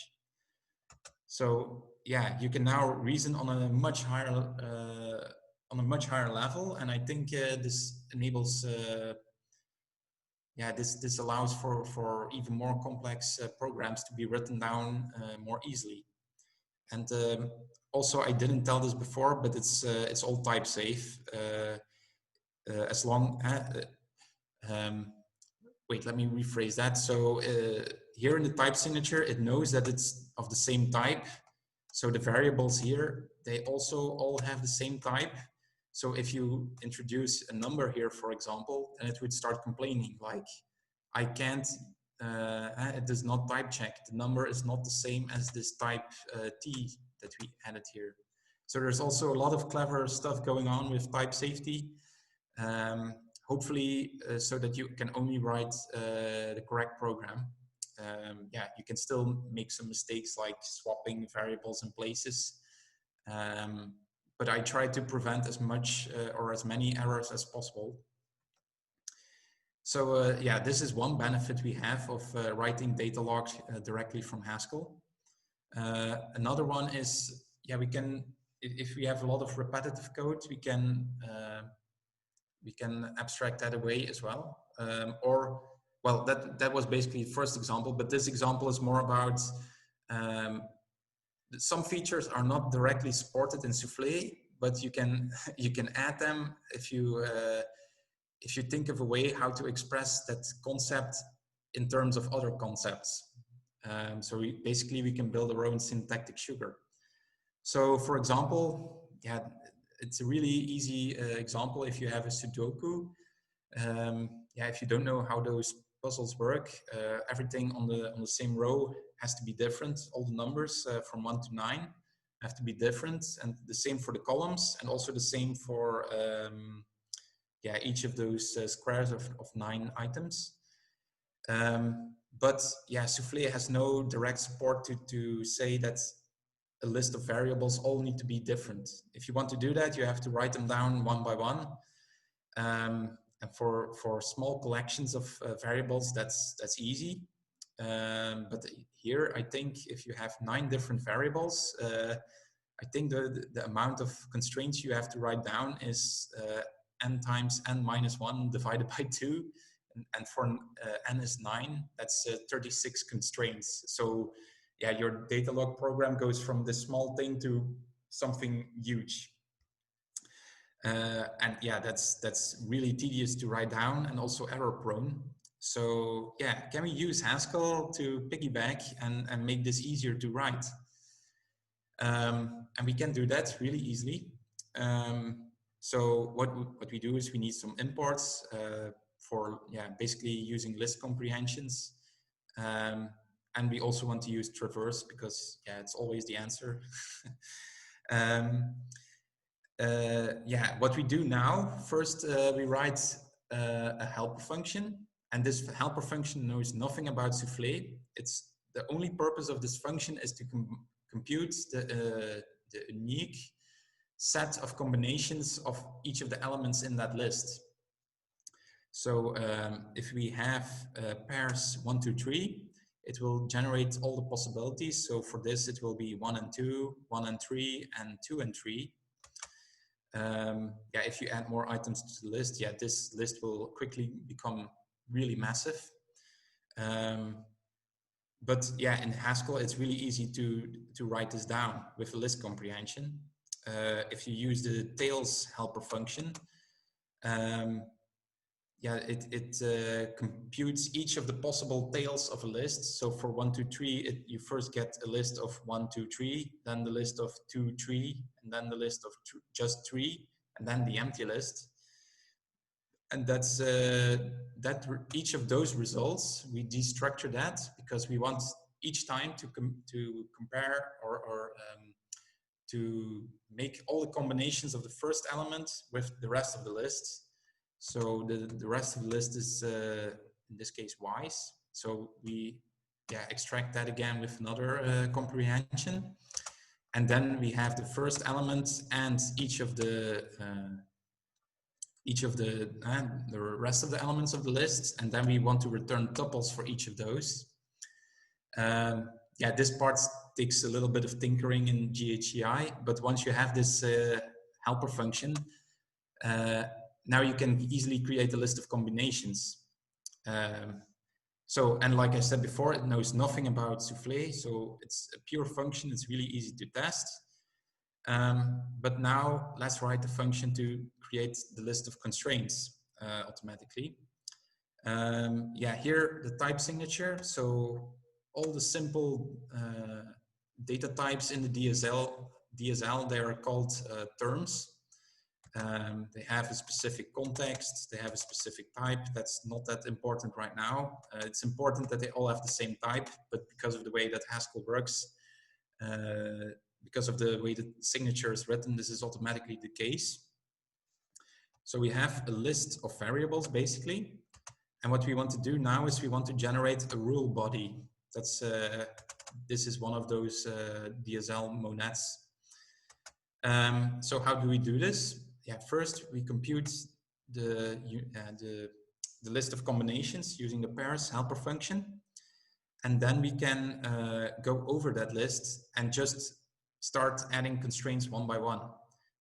So yeah, you can now reason on a much higher level, and I think this enables, yeah, this allows for even more complex programs to be written down more easily. And also, I didn't tell this before, but it's all type safe as long. Wait, let me rephrase that. So here in the type signature, it knows that it's of the same type. So the variables here, they also all have the same type. So if you introduce a number here, for example, then it would start complaining like, I can't. It does not type check. The number is not the same as this type T that we added here. So there's also a lot of clever stuff going on with type safety. hopefully so that you can only write the correct program. Yeah, you can still make some mistakes like swapping variables in places. But I try to prevent as much or as many errors as possible. So yeah, this is one benefit we have of writing data logs directly from Haskell. Another one is, yeah, we can, if we have a lot of repetitive code, we can abstract that away as well. Or, well, that was basically the first example, but this example is more about some features are not directly supported in Soufflé, but you can you can add them if you think of a way how to express that concept in terms of other concepts. So basically we can build our own syntactic sugar. So for example, yeah, it's a really easy example. If you have a Sudoku, yeah, if you don't know how those puzzles work, everything on the same row has to be different. All the numbers from 1 to 9 have to be different, and the same for the columns, and also the same for yeah, each of those squares of 9 items. But yeah, Soufflé has no direct support to say that a list of variables all need to be different. If you want to do that, you have to write them down one by one. And for small collections of variables, that's easy. But here, I think if you have 9 different variables, I think the amount of constraints you have to write down is n times n minus 1 divided by 2. And for n is 9, that's 36 constraints. So yeah, your data log program goes from this small thing to something huge. And yeah, that's really tedious to write down and also error prone. So yeah, can we use Haskell to piggyback and make this easier to write? And we can do that really easily. So what we do is we need some imports for, yeah, basically using list comprehensions. And we also want to use traverse because, yeah, it's always the answer. Yeah, what we do now, first we write a helper function, and this helper function knows nothing about Soufflé. It's the only purpose of this function is to compute the unique set of combinations of each of the elements in that list. So if we have pairs 1, 2, 3, it will generate all the possibilities. So for this, it will be 1 and 2, 1 and 3, and 2 and 3. Yeah, if you add more items to the list, yeah, this list will quickly become really massive. But yeah, in Haskell, it's really easy to write this down with a list comprehension. If you use the tails helper function, yeah, it computes each of the possible tails of a list. So for 1, 2, 3, you first get a list of 1, 2, 3, then the list of 2, 3, and then the list of just 3, and then the empty list. And that's each of those results, we destructure that because we want each time to compare or to make all the combinations of the first element with the rest of the list. So the rest of the list is, in this case, Y's. So we extract that again with another comprehension. And then we have the first element and each of the rest of the elements of the list. And then we want to return tuples for each of those. Yeah, this part takes a little bit of tinkering in GHCI, but once you have this helper function, now you can easily create a list of combinations. So, and like I said before, it knows nothing about Soufflé, so it's a pure function. It's really easy to test. But now let's write the function to create the list of constraints automatically. Yeah, here the type signature. So all the simple data types in the DSL, they are called terms. They have a specific context, they have a specific type. That's not that important right now. It's important that they all have the same type, but because of the way that Haskell works, because of the way the signature is written, this is automatically the case. So we have a list of variables basically. And what we want to do now is we want to generate a rule body. That's this is one of those DSL monads. So how do we do this? Yeah, first we compute the list of combinations using the pairs helper function. And then we can go over that list and just start adding constraints one by one.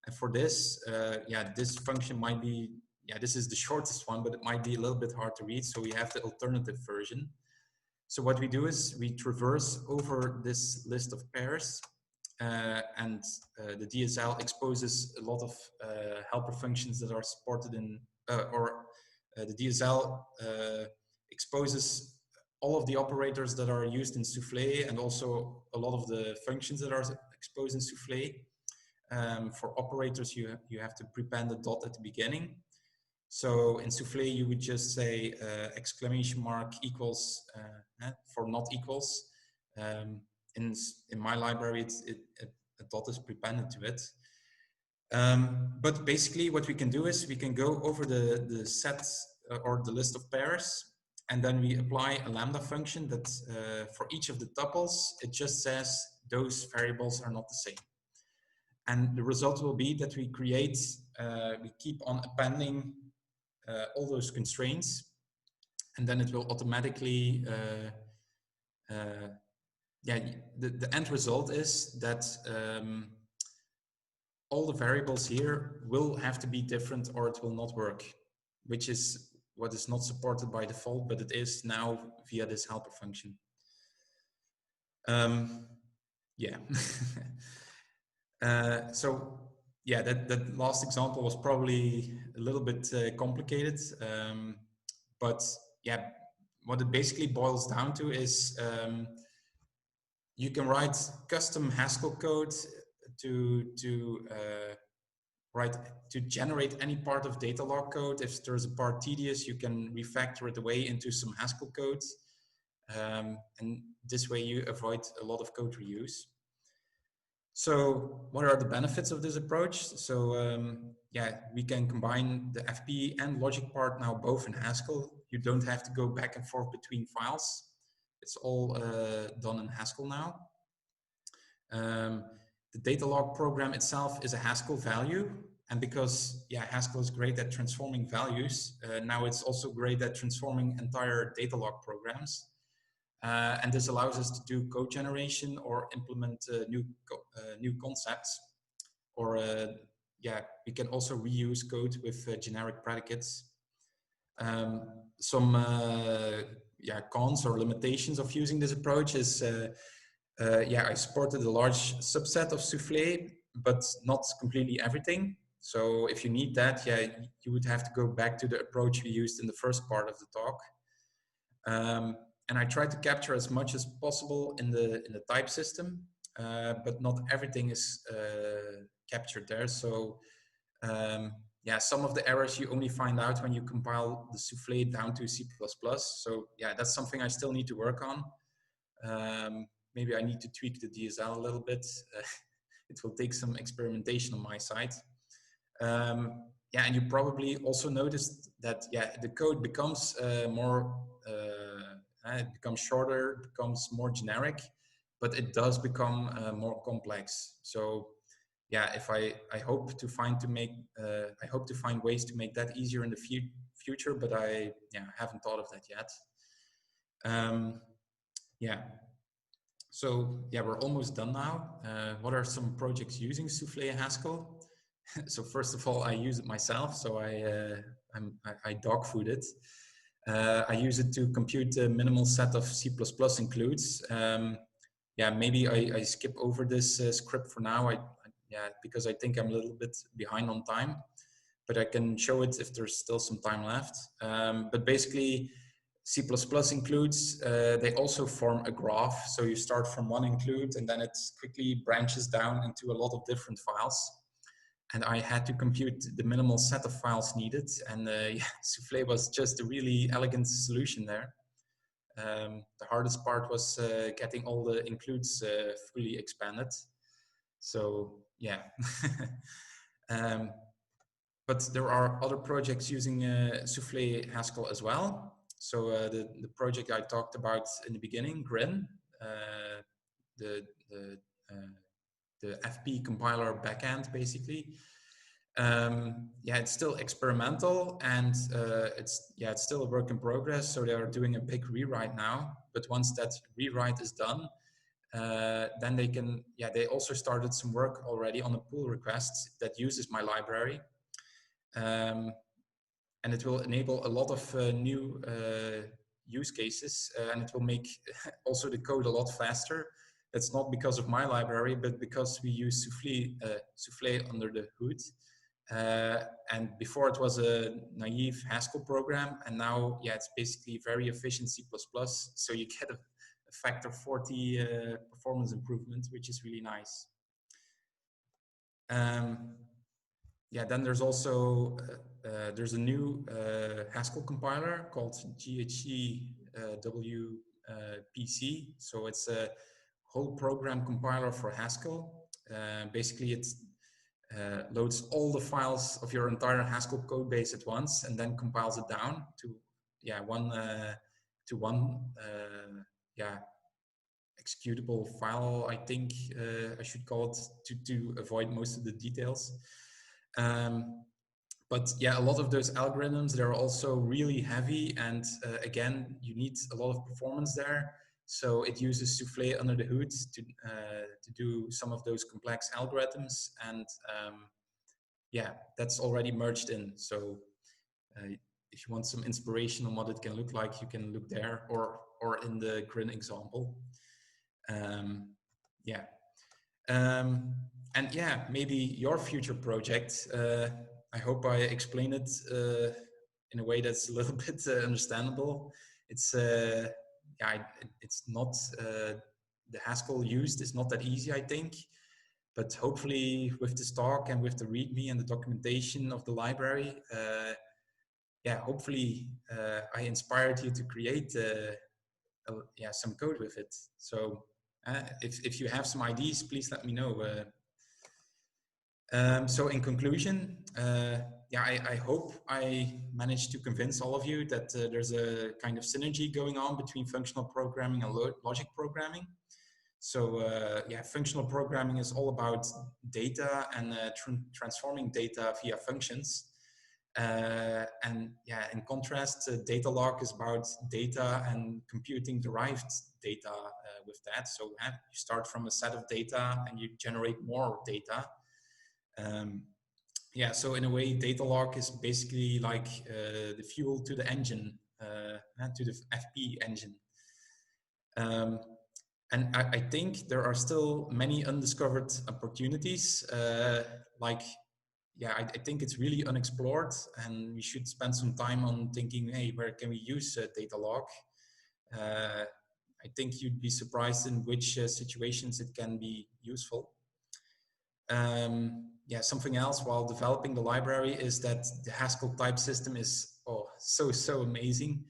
And for this, yeah, this function might be, yeah, this is the shortest one, but it might be a little bit hard to read. So we have the alternative version. So what we do is we traverse over this list of pairs, and the DSL exposes a lot of helper functions that are supported in, the DSL exposes all of the operators that are used in Soufflé and also a lot of the functions that are exposed in Soufflé. For operators, you have to prepend a dot at the beginning. So in Soufflé, you would just say exclamation mark equals for not equals. In my library, a dot is prepended to it. But basically what we can do is we can go over the set or the list of pairs, and then we apply a lambda function that for each of the tuples, it just says those variables are not the same. And the result will be that we create, we keep on appending all those constraints, and then it will automatically, yeah, the end result is that all the variables here will have to be different or it will not work, which is what is not supported by default, but it is now via this helper function. Yeah. So yeah, that last example was probably a little bit complicated, but yeah, what it basically boils down to is you can write custom Haskell code to generate any part of data log code. If there's a part tedious, you can refactor it away into some Haskell code, and this way you avoid a lot of code reuse. So what are the benefits of this approach? So yeah, we can combine the FP and logic part now both in Haskell. You don't have to go back and forth between files. It's all done in Haskell now. The data log program itself is a Haskell value. And because yeah, Haskell is great at transforming values, now it's also great at transforming entire data log programs. And this allows us to do code generation or implement new concepts. Or yeah, we can also reuse code with generic predicates. Some yeah, cons or limitations of using this approach is yeah, I supported a large subset of Soufflé, but not completely everything. So if you need that, yeah, you would have to go back to the approach we used in the first part of the talk. And I try to capture as much as possible in the type system, but not everything is captured there. So yeah, some of the errors you only find out when you compile the Soufflé down to C++. So yeah, that's something I still need to work on. Maybe I need to tweak the DSL a little bit. It will take some experimentation on my side. Yeah, and you probably also noticed that yeah, the code becomes more, it becomes shorter, becomes more generic, but it does become more complex. So yeah, if I hope to find ways to make that easier in the future, but I haven't thought of that yet. Yeah. So yeah, we're almost done now. What are some projects using Soufflé Haskell? So first of all, I use it myself. So I dog food it. I use it to compute a minimal set of C++ includes. Yeah, maybe I skip over this script for now. Yeah, because I think I'm a little bit behind on time, but I can show it if there's still some time left. But basically, C++ includes, they also form a graph. So you start from one include and then it quickly branches down into a lot of different files. And I had to compute the minimal set of files needed. And yeah, Soufflé was just a really elegant solution there. The hardest part was getting all the includes fully expanded. So yeah. but there are other projects using Souffle Haskell as well. So the project I talked about in the beginning, Grin, the the uh, the FP compiler backend, basically. Yeah, it's still experimental, and it's still a work in progress. So they are doing a big rewrite now. But once that rewrite is done, then they can. Yeah, they also started some work already on a pull request that uses my library, and it will enable a lot of new use cases, and it will make also the code a lot faster. That's not because of my library, but because we use Souffle under the hood. And before it was a naive Haskell program, and now, yeah, it's basically very efficient C++. So you get a factor 40 performance improvement, which is really nice. Yeah, then there's also there's a new Haskell compiler called GHC WPC. So it's a whole program compiler for Haskell. Basically, it loads all the files of your entire Haskell code base at once, and then compiles it down to one executable file, I think I should call it, to avoid most of the details. But yeah, a lot of those algorithms, they're also really heavy, and again, you need a lot of performance there. So it uses Souffle under the hood to do some of those complex algorithms, and yeah, that's already merged in. So if you want some inspiration on what it can look like, you can look there, or in the Grin example. Yeah. And yeah, maybe your future project, I hope I explain it in a way that's a little bit understandable. It's it's not the Haskell used is not that easy, I think, but hopefully with this talk and with the README and the documentation of the library, yeah, hopefully I inspired you to create some code with it. So if you have some ideas, please let me know. So in conclusion, yeah, I hope I managed to convince all of you that there's a kind of synergy going on between functional programming and logic programming. So yeah, functional programming is all about data and transforming data via functions. And yeah, in contrast, Datalog is about data and computing derived data with that. So you start from a set of data and you generate more data. Yeah, so in a way, Datalog is basically like the fuel to the engine, to the FP engine. And I think there are still many undiscovered opportunities. Like, yeah, I think it's really unexplored, and we should spend some time on thinking, hey, where can we use Datalog? I think you'd be surprised in which situations it can be useful. Yeah, something else while developing the library is that the Haskell type system is so amazing.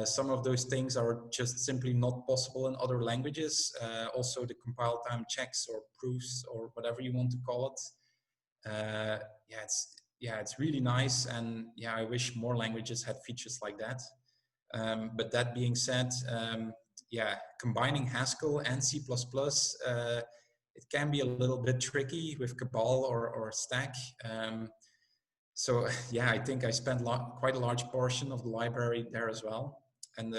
Some of those things are just simply not possible in other languages. Also the compile time checks or proofs or whatever you want to call it. It's really nice, and yeah, I wish more languages had features like that. But that being said, yeah, combining Haskell and C++, it can be a little bit tricky with Cabal or Stack. So yeah, I think I spent quite a large portion of the library there as well. And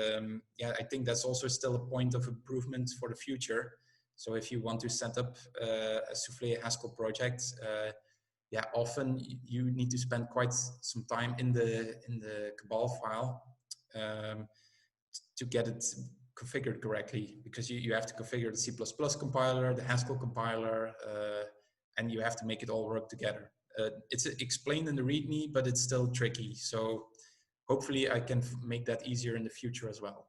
yeah, I think that's also still a point of improvement for the future. So if you want to set up a Souffle Haskell project, yeah, often you need to spend quite some time in the Cabal file to get it configured correctly, because you have to configure the C++ compiler, the Haskell compiler, and you have to make it all work together. It's explained in the README, but it's still tricky. So hopefully I can make that easier in the future as well.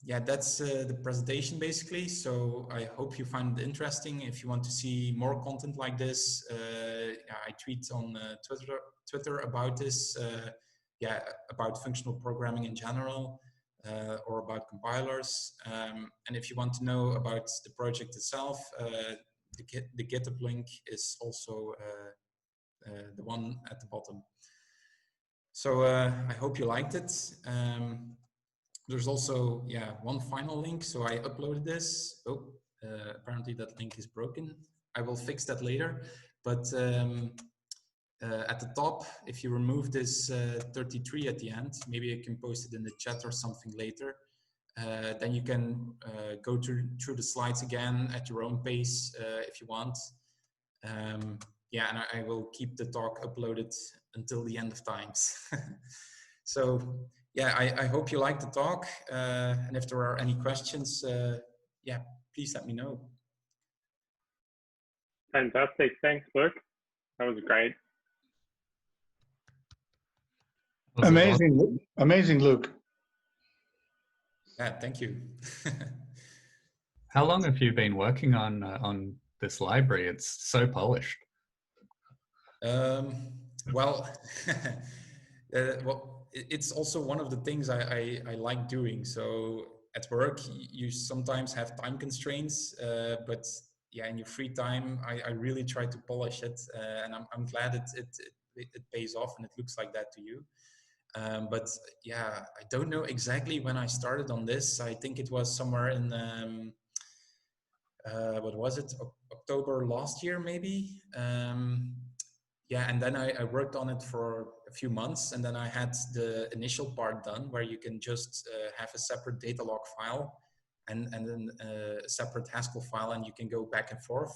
Yeah, that's the presentation basically. So I hope you find it interesting. If you want to see more content like this, I tweet on Twitter about this, yeah, about functional programming in general, or about compilers. And if you want to know about the project itself, the GitHub link is also the one at the bottom. So I hope you liked it. There's also, one final link. So I uploaded this. Apparently that link is broken. I will fix that later. But at the top, if you remove this 33 at the end, maybe I can post it in the chat or something later. Then you can go through the slides again at your own pace if you want. And I will keep the talk uploaded until the end of times. So I hope you liked the talk. And if there are any questions, please let me know. Fantastic. Thanks, Luke. That was great. Amazing, amazing, Luke. Yeah, thank you. How long have you been working on this library? It's so polished. Well, it's also one of the things I like doing. So at work, you sometimes have time constraints, but in your free time, I really try to polish it, and I'm glad it pays off and it looks like that to you. But I don't know exactly when I started on this. I think it was somewhere in what was it, October last year maybe. And then I worked on it for a few months, and then I had the initial part done where you can just have a separate data log file and then a separate Haskell file, and you can go back and forth.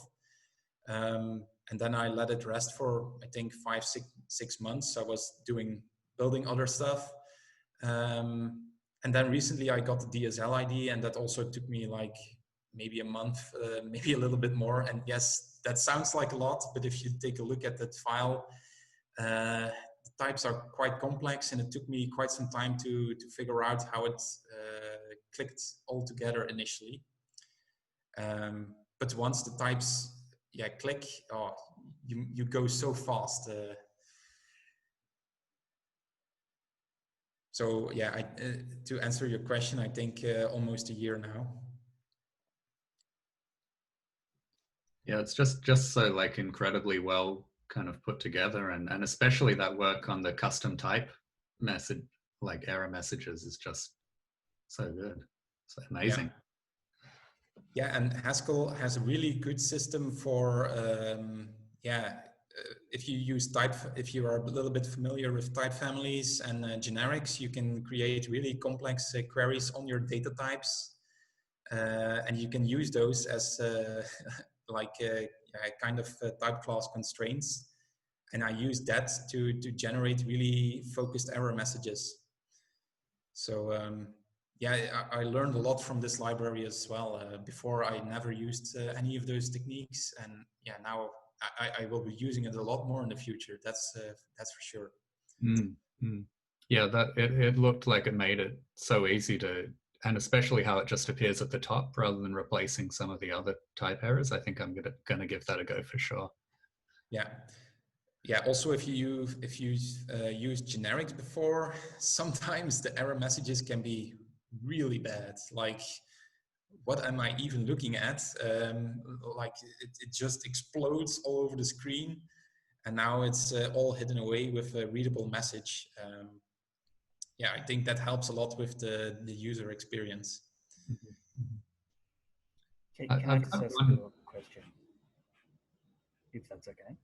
And then I let it rest for, I think, 5-6 months. I was building other stuff. And then recently I got the DSL ID, and that also took me like maybe a month, maybe a little bit more. And yes, that sounds like a lot, but if you take a look at that file, the types are quite complex, and it took me quite some time to figure out how it clicked all together initially. But once the types click, you go so fast. So to answer your question, I think almost a year now. Yeah, it's just so like incredibly well kind of put together, and especially that work on the custom type message, like error messages, is just so good. It's amazing. And Haskell has a really good system for if you are a little bit familiar with type families and generics, you can create really complex queries on your data types, and you can use those as kind of type class constraints. And I use that to generate really focused error messages. So I learned a lot from this library as well. Before I never used any of those techniques, and now I will be using it a lot more in the future. That's for sure. Mm-hmm. Yeah, that it looked like it made it so easy to, and especially how it just appears at the top rather than replacing some of the other type errors. I think I'm gonna give that a go for sure. Yeah. Also, if you used generics before, sometimes the error messages can be really bad. Like, what am I even looking at? Like it just explodes all over the screen, and now it's all hidden away with a readable message. I think that helps a lot with the user experience. Can I just ask you a question, if that's okay?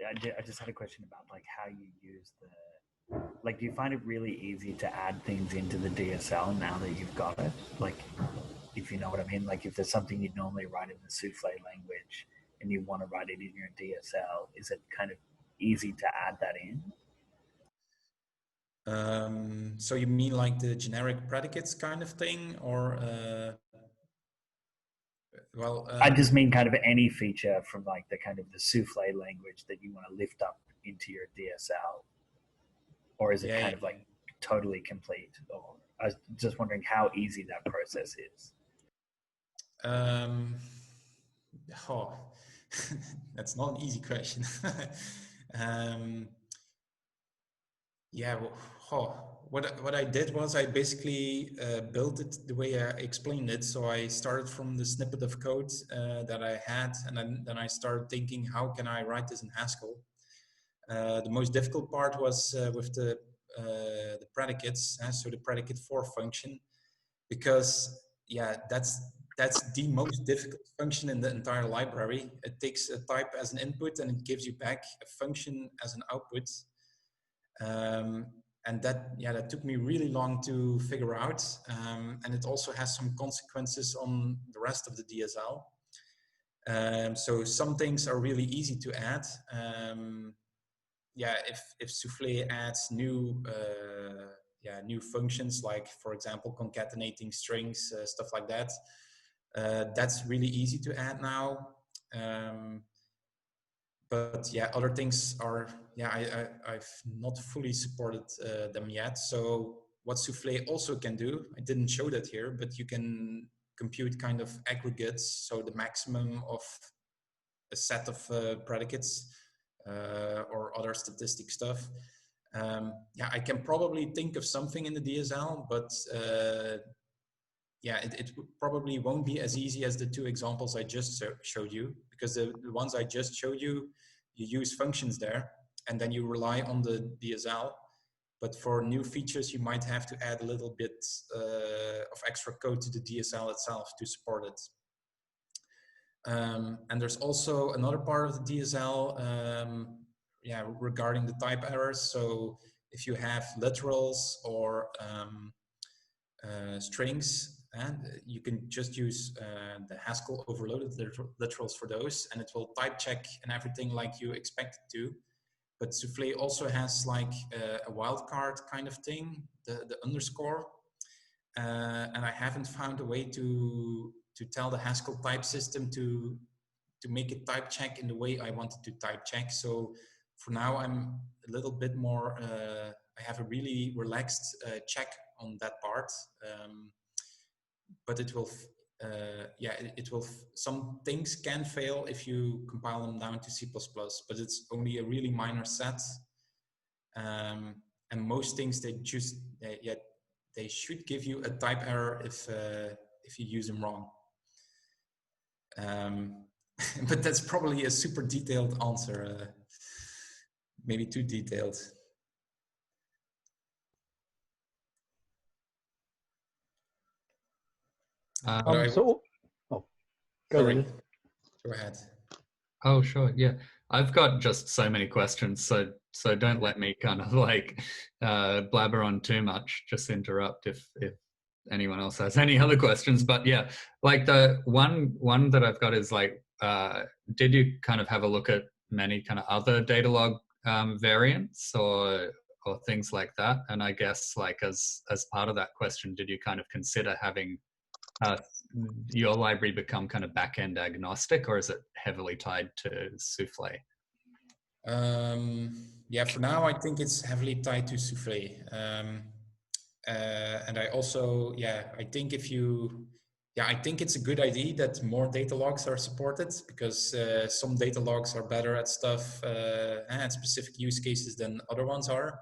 I just had a question about like how you use do you find it really easy to add things into the DSL now that you've got it? Like, if you know what I mean, like if there's something you'd normally write in the Souffle language and you want to write it in your DSL, is it kind of easy to add that in? So you mean like the generic predicates kind of thing, or I just mean kind of any feature from like the kind of the Souffle language that you want to lift up into your DSL, or is it kind of like totally complete? Or I was just wondering how easy that process is. That's not an easy question. What I did was I basically built it the way I explained it. So I started from the snippet of code that I had, and then I started thinking, how can I write this in Haskell? The most difficult part was with the predicates, so the predicate for function, because yeah, that's the most difficult function in the entire library. It takes a type as an input and it gives you back a function as an output. And that took me really long to figure out. And it also has some consequences on the rest of the DSL. So some things are really easy to add. If Soufflé adds new functions, like for example concatenating strings, stuff like that, that's really easy to add now. But yeah, other things are, I've not fully supported them yet. So what Soufflé also can do, I didn't show that here, but you can compute kind of aggregates, so the maximum of a set of predicates or other statistic stuff. I can probably think of something in the DSL, but it probably won't be as easy as the two examples I just showed you, because the ones I just showed you, you use functions there and then you rely on the DSL. But for new features, you might have to add a little bit of extra code to the DSL itself to support it. And there's also another part of the DSL regarding the type errors. So if you have literals or strings, and you can just use the Haskell overloaded literals for those, and it will type check and everything like you expect it to. But Soufflé also has like a wildcard kind of thing, the underscore, and I haven't found a way to tell the Haskell type system to make it type check in the way I wanted to type check. So for now, I'm a little bit more, I have a really relaxed check on that part. But it will, some things can fail if you compile them down to C++, but it's only a really minor set. And most things, they should give you a type error if you use them wrong. But that's probably a super detailed answer, maybe too detailed. Go Sorry. ahead. Go ahead. Oh, sure. Yeah. I've got just so many questions, so don't let me kind of like blabber on too much. Just interrupt if anyone else has any other questions. But yeah, like the one that I've got is like, did you kind of have a look at many kind of other Datalog variants or things like that? And I guess like as part of that question, did you kind of consider having your library become kind of back-end agnostic, or is it heavily tied to Soufflé? For now, I think it's heavily tied to Soufflé. And I also, I think I think it's a good idea that more data logs are supported, because some data logs are better at stuff, at specific use cases than other ones are.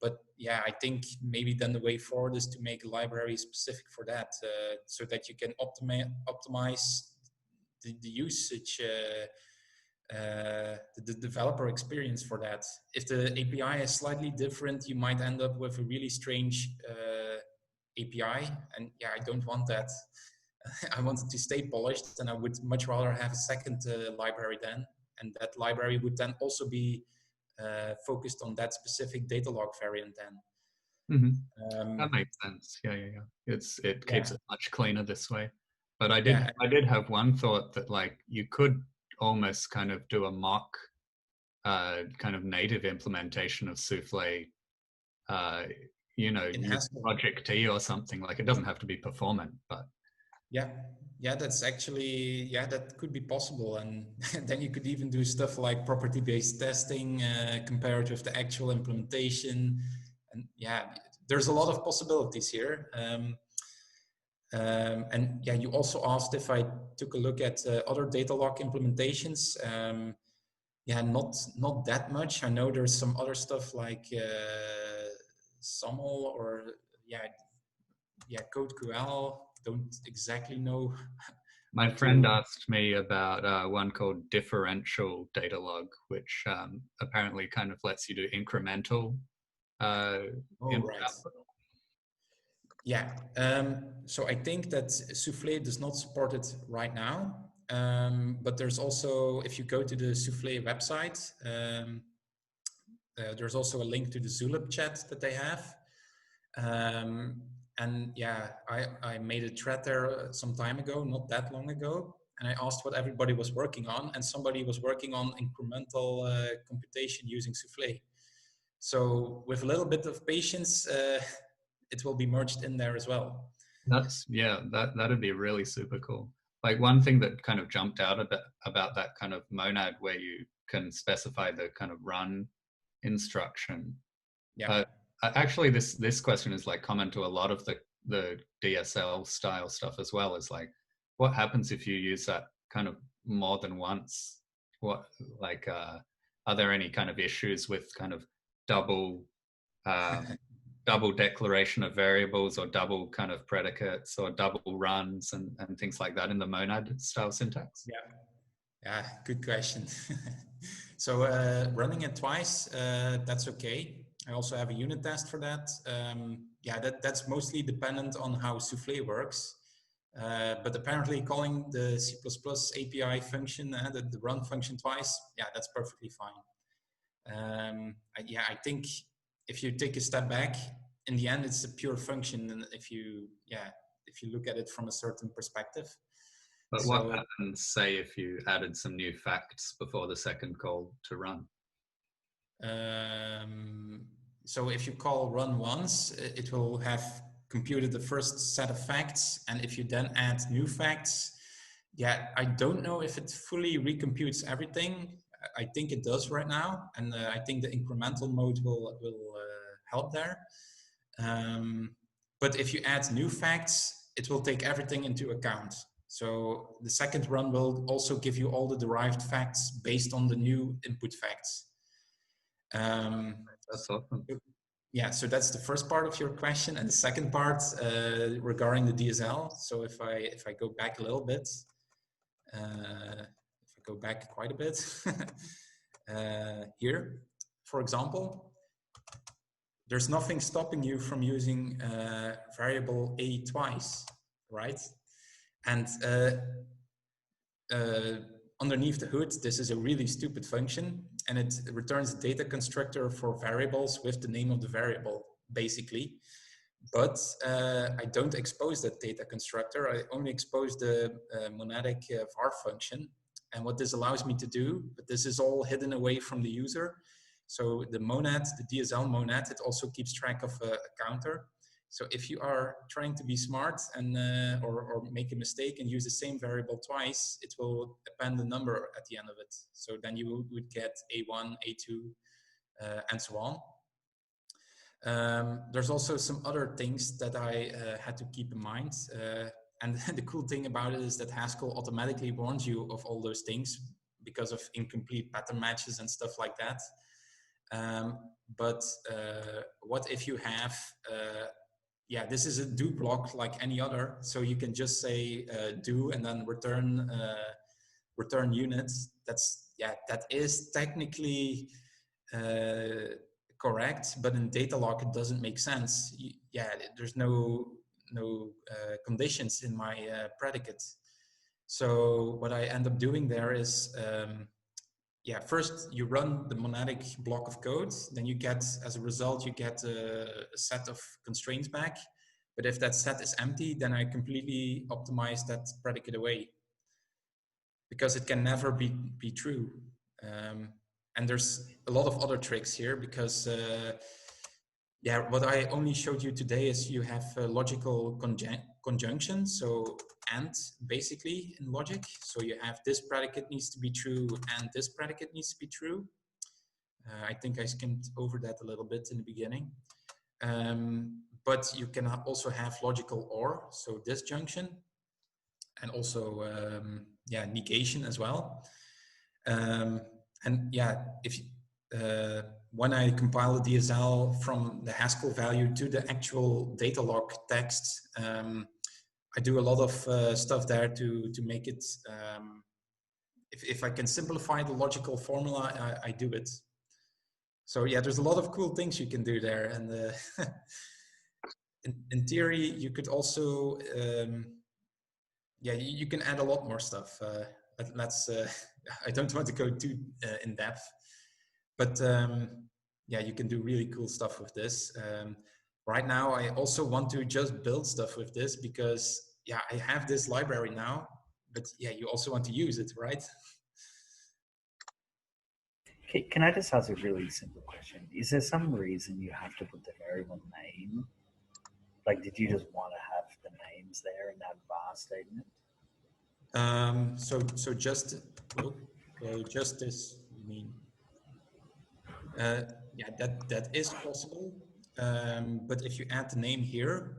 But yeah, I think maybe then the way forward is to make a library specific for that, so that you can optimize the usage, the developer experience for that. If the API is slightly different, you might end up with a really strange API, and yeah, I don't want that. I want it to stay polished, and I would much rather have a second library then, and that library would then also be focused on that specific data log variant then. Mm-hmm. That makes sense. Yeah. It keeps it much cleaner this way. But I did have one thought that like you could almost kind of do a mock kind of native implementation of Soufflé, use Project T or something. Like it doesn't have to be performant, but that's actually, that could be possible. And then you could even do stuff like property-based testing, compared with the actual implementation. And there's a lot of possibilities here. And you also asked if I took a look at other Datalog implementations. Not that much. I know there's some other stuff like SAML or CodeQL. Don't exactly know My friend asked me about one called differential data log, which apparently kind of lets you do incremental input output. Yeah, so I think that Soufflé does not support it right now, but there's also, if you go to the Soufflé website, there's also a link to the Zulip chat that they have. And yeah, I made a thread there some time ago, not that long ago, and I asked what everybody was working on, and somebody was working on incremental computation using Soufflé. So with a little bit of patience, it will be merged in there as well. That'd be really super cool. Like one thing that kind of jumped out about that kind of monad where you can specify the kind of run instruction. Yeah. Actually, this question is like common to a lot of the DSL style stuff as well. Is like, what happens if you use that kind of more than once? What like are there any kind of issues with kind of double declaration of variables or double kind of predicates or double runs and things like that in the monad style syntax? Yeah, good question. So running it twice, that's okay. I also have a unit test for that. Yeah, that's mostly dependent on how Soufflé works. But apparently calling the C++ API function, the run function twice, yeah, that's perfectly fine. Yeah, I think if you take a step back, in the end, it's a pure function. And if you look at it from a certain perspective. But what happens, say, if you added some new facts before the second call to run? So if you call run once, it will have computed the first set of facts. And if you then add new facts, yeah, I don't know if it fully recomputes everything. I think it does right now. And I think the incremental mode will help there. But if you add new facts, it will take everything into account. So the second run will also give you all the derived facts based on the new input facts. That's awesome. Yeah, so that's the first part of your question, and the second part regarding the DSL. So if I go back a little bit, if I go back quite a bit, here, for example, there's nothing stopping you from using variable a twice, right? And underneath the hood, this is a really stupid function, and it returns a data constructor for variables with the name of the variable, basically. But I don't expose that data constructor. I only expose the monadic var function. And what this allows me to do, but this is all hidden away from the user. So the monad, the DSL monad, it also keeps track of a counter. So if you are trying to be smart and or make a mistake and use the same variable twice, it will append a number at the end of it. So then you would get A1, A2, and so on. There's also some other things that I had to keep in mind. And the cool thing about it is that Haskell automatically warns you of all those things because of incomplete pattern matches and stuff like that. But what if you have, yeah, this is a do block like any other. So you can just say do and then return units. That is technically correct, but in data log it doesn't make sense. Yeah, there's no conditions in my predicate. So what I end up doing there is, yeah, first you run the monadic block of code, then you get, as a result, you get a set of constraints back. But if that set is empty, then I completely optimize that predicate away, because it can never be true. And there's a lot of other tricks here, because yeah, what I only showed you today is you have a logical conjunction, so and basically in logic. So you have this predicate needs to be true and this predicate needs to be true. I think I skimmed over that a little bit in the beginning. But you can also have logical or, so disjunction, and also yeah, negation as well. And yeah, if when I compile the DSL from the Haskell value to the actual data log text, I do a lot of stuff there to make it. If I can simplify the logical formula, I do it. So yeah, there's a lot of cool things you can do there, and in theory, you could also, yeah, you can add a lot more stuff. That's I don't want to go too in depth, but yeah, you can do really cool stuff with this. Right now, I also want to just build stuff with this because yeah, I have this library now, but yeah, you also want to use it, right? Okay, can I just ask a really simple question? Is there some reason you have to put the variable name? Like, did you just want to have the names there in that var statement? So just, oh, just this, you mean? Yeah, that is possible. But if you add the name here,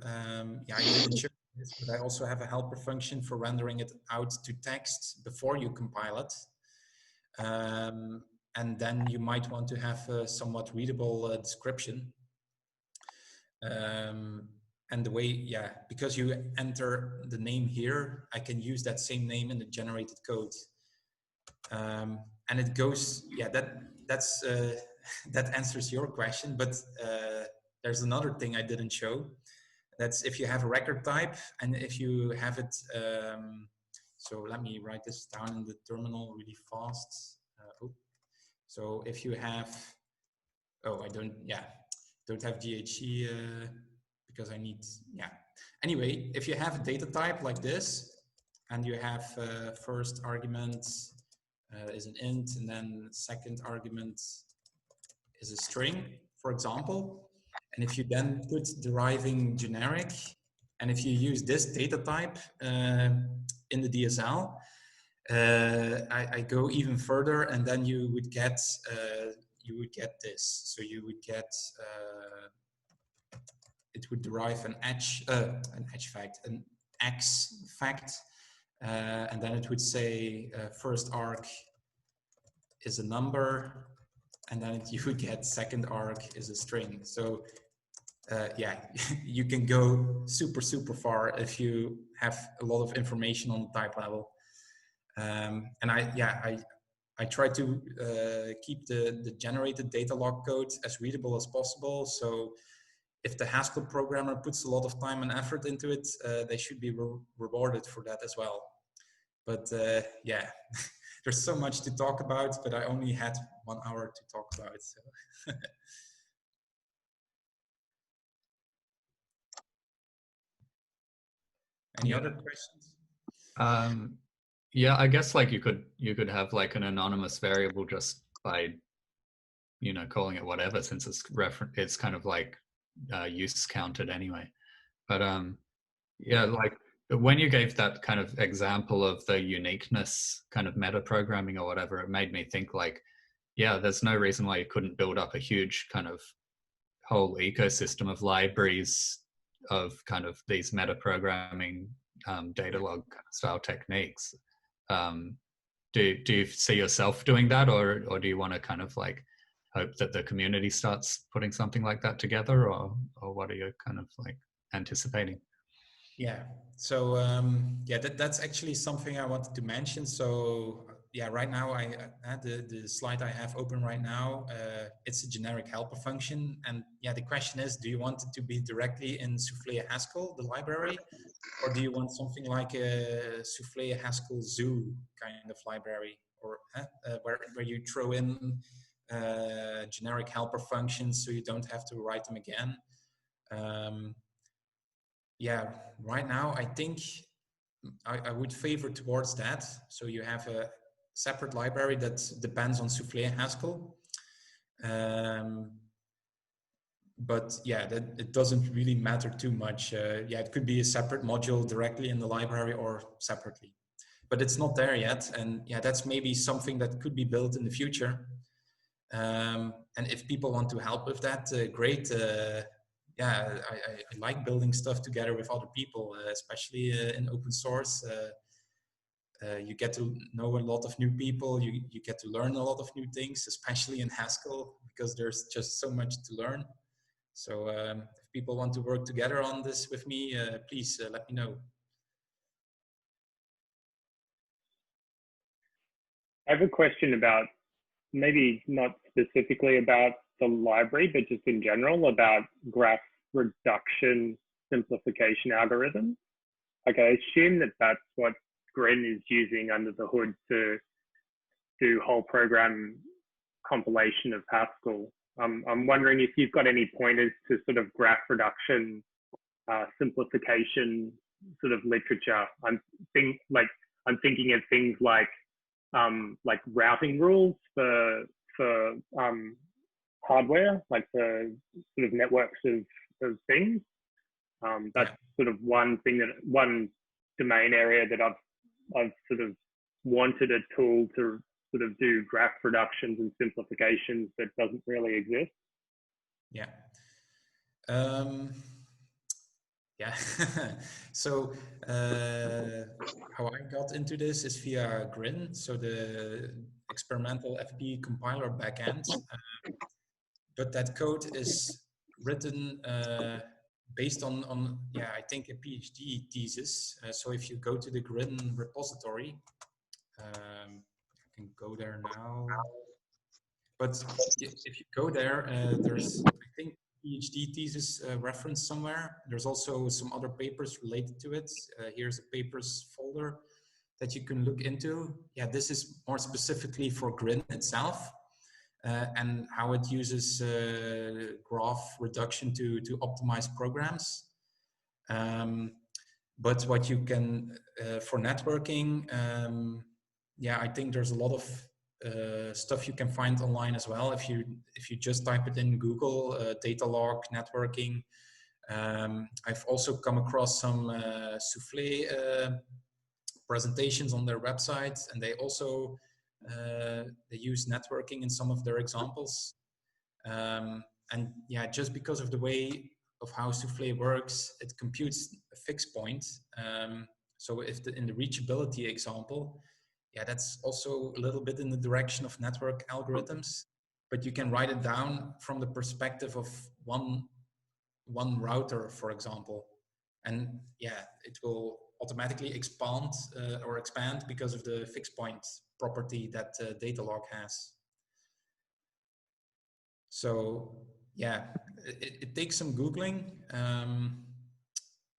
yeah, I didn't show this, but I also have a helper function for rendering it out to text before you compile it. And then you might want to have a somewhat readable description. And the way, yeah, because you enter the name here, I can use that same name in the generated code. And it goes, yeah, that's that answers your question, but there's another thing I didn't show. That's if you have a record type and if you have it, so let me write this down in the terminal really fast. So if you have, oh, I don't have GHC because I need, yeah. Anyway, if you have a data type like this, and you have first argument is an int, and then second argument is a string, for example, and if you then put deriving generic, and if you use this data type in the DSL, I go even further, and then you would get this. So you would get it would derive an edge fact, an X fact, and then it would say first arg is a number, and then you would get second arg is a string. So yeah, you can go super far if you have a lot of information on the type level. And I try to keep the generated data log code as readable as possible. So if the Haskell programmer puts a lot of time and effort into it, they should be rewarded for that as well. But yeah, there's so much to talk about, but I only had 1 hour to talk about it. So. Any other questions? Yeah, I guess like you could have like an anonymous variable just by, you know, calling it whatever, since it's kind of like use counted anyway. But yeah, like when you gave that kind of example of the uniqueness kind of meta programming or whatever, it made me think like, yeah, there's no reason why you couldn't build up a huge kind of whole ecosystem of libraries of kind of these meta programming data log style techniques. Do you see yourself doing that, or do you want to kind of like hope that the community starts putting something like that together, or what are you kind of like anticipating? Yeah, so yeah, that's actually something I wanted to mention. So yeah, right now the slide I have open right now, it's a generic helper function, and yeah, the question is, do you want it to be directly in Soufflé Haskell, the library, or do you want something like a Soufflé Haskell Zoo kind of library, or where you throw in generic helper functions so you don't have to write them again? Yeah, right now I think I would favor towards that. So you have a separate library that depends on Soufflé Haskell. But yeah, it doesn't really matter too much. Yeah, it could be a separate module directly in the library or separately. But it's not there yet. And yeah, that's maybe something that could be built in the future. And if people want to help with that, great. Yeah, I like building stuff together with other people, especially in open source. You get to know a lot of new people. You get to learn a lot of new things, especially in Haskell, because there's just so much to learn. So if people want to work together on this with me, please let me know. I have a question about, maybe not specifically about the library, but just in general about graph reduction simplification algorithms. Like, I assume that that's what Grin is using under the hood to do whole program compilation of Haskell. I'm wondering if you've got any pointers to sort of graph reduction simplification sort of literature. I'm thinking of things like routing rules for hardware, like the sort of networks of things. That's sort of one domain area that I've sort of wanted a tool to sort of do graph reductions and simplifications that doesn't really exist. Yeah. Yeah. So how I got into this is via Grin, so the experimental FP compiler backend. But that code is written based on I think a PhD thesis. So if you go to the Grin repository, I can go there now. But if you go there, there's, I think, PhD thesis reference somewhere. There's also some other papers related to it. Here's a papers folder that you can look into. Yeah, this is more specifically for Grin itself and how it uses graph reduction to optimize programs. But what you can, for networking, I think there's a lot of stuff you can find online as well. If you just type it in Google, data log networking. I've also come across some Souffle presentations on their website, and they also they use networking in some of their examples. And yeah, just because of the way of how Souffle works, it computes a fixed point. So if in the reachability example, yeah, that's also a little bit in the direction of network algorithms, but you can write it down from the perspective of one router, for example. And yeah, it will automatically expand because of the fixed point property that Datalog has. So yeah, it takes some Googling,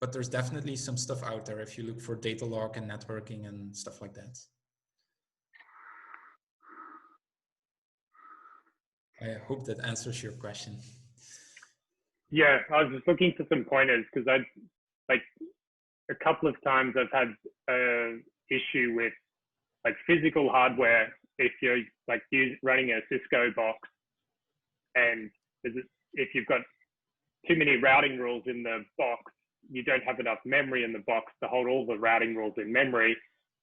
but there's definitely some stuff out there if you look for Datalog and networking and stuff like that. I hope that answers your question. Yeah, I was just looking for some pointers because like a couple of times I've had an issue with like physical hardware. If you're like running a Cisco box, and if you've got too many routing rules in the box, you don't have enough memory in the box to hold all the routing rules in memory,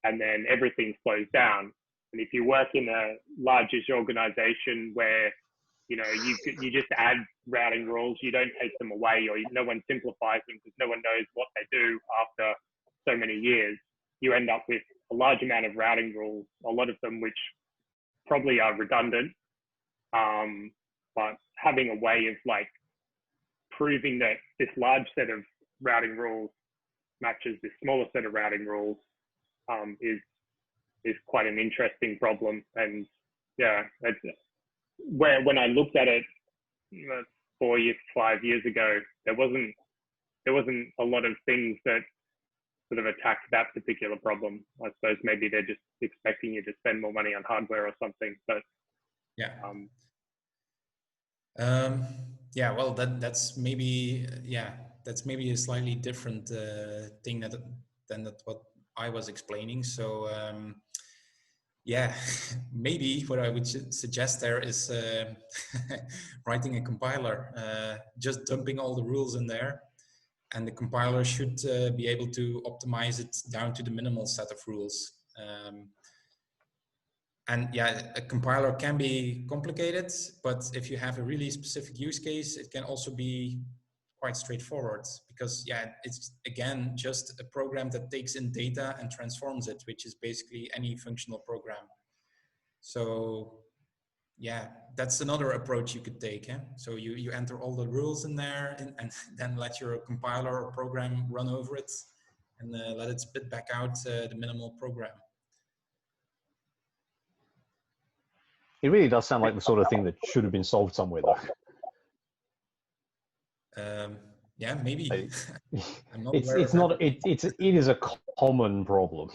and then everything slows down. And if you work in a largish organization where you just add routing rules, you don't take them away, or no one simplifies them because no one knows what they do after so many years, you end up with a large amount of routing rules, a lot of them which probably are redundant. But having a way of like proving that this large set of routing rules matches this smaller set of routing rules is quite an interesting problem. And yeah, when I looked at it 4 years, 5 years ago, there wasn't a lot of things that sort of attacked that particular problem. I suppose maybe they're just expecting you to spend more money on hardware or something. But yeah, yeah. Well, that's maybe a slightly different thing than what I was explaining. So. Yeah, maybe what I would suggest there is writing a compiler, just dumping all the rules in there, and the compiler should be able to optimize it down to the minimal set of rules. And yeah, a compiler can be complicated, but if you have a really specific use case, it can also be quite straightforward, because yeah, it's again just a program that takes in data and transforms it, which is basically any functional program. So yeah, that's another approach you could take. So you enter all the rules in there and then let your compiler or program run over it and let it spit back out the minimal program. It really does sound like the sort of thing that should have been solved somewhere, though. Yeah, maybe. I'm not It's aware of that. it is a common problem.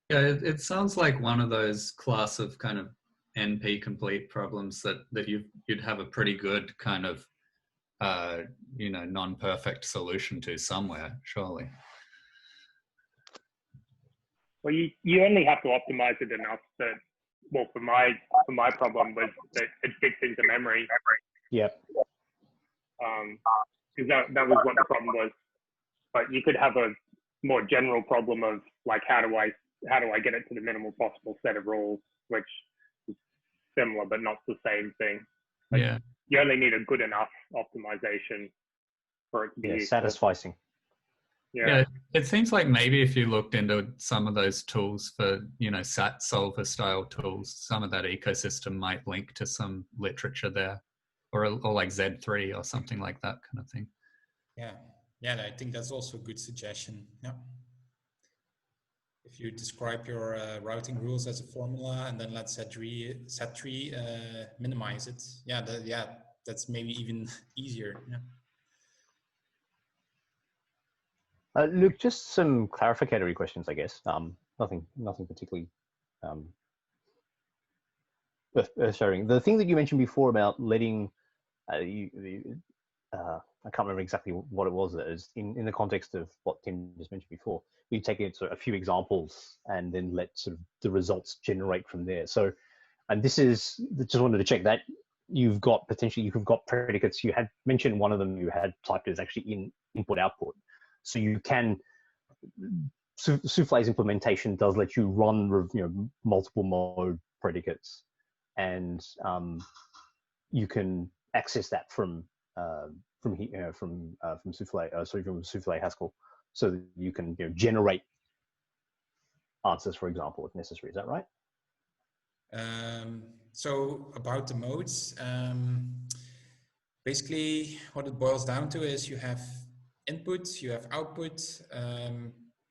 Yeah, it sounds like one of those class of kind of NP complete problems that you'd have a pretty good kind of non-perfect solution to somewhere, surely. Well, you only have to optimize it enough that, well, for my problem was that it fits into memory. Yep. Because that was what the problem was. But you could have a more general problem of like, how do I get it to the minimal possible set of rules, which is similar but not the same thing. Like, Yeah. You only need a good enough optimization for it to be useful. Satisficing. Yeah, it seems like maybe if you looked into some of those tools for, SAT solver style tools, some of that ecosystem might link to some literature there, or like Z3 or something like that kind of thing. Yeah, I think that's also a good suggestion. Yeah. If you describe your routing rules as a formula and then let set3 minimize it, that's maybe even easier. Yeah. Luke, just some clarificatory questions, I guess. Nothing particularly earth-shattering. The thing that you mentioned before about letting I can't remember exactly what it was. That is in the context of what Tim just mentioned before. We take it sort of a few examples and then let sort of the results generate from there. So, and this is just wanted to check that you've got predicates. You had mentioned one of them you had typed as actually in input output. So you can, Souffle's implementation does let you run multiple mode predicates, and you can access that from Souffle Haskell, so that you can generate answers, for example, if necessary. Is that right? So about the modes, basically what it boils down to is you have input, you have output.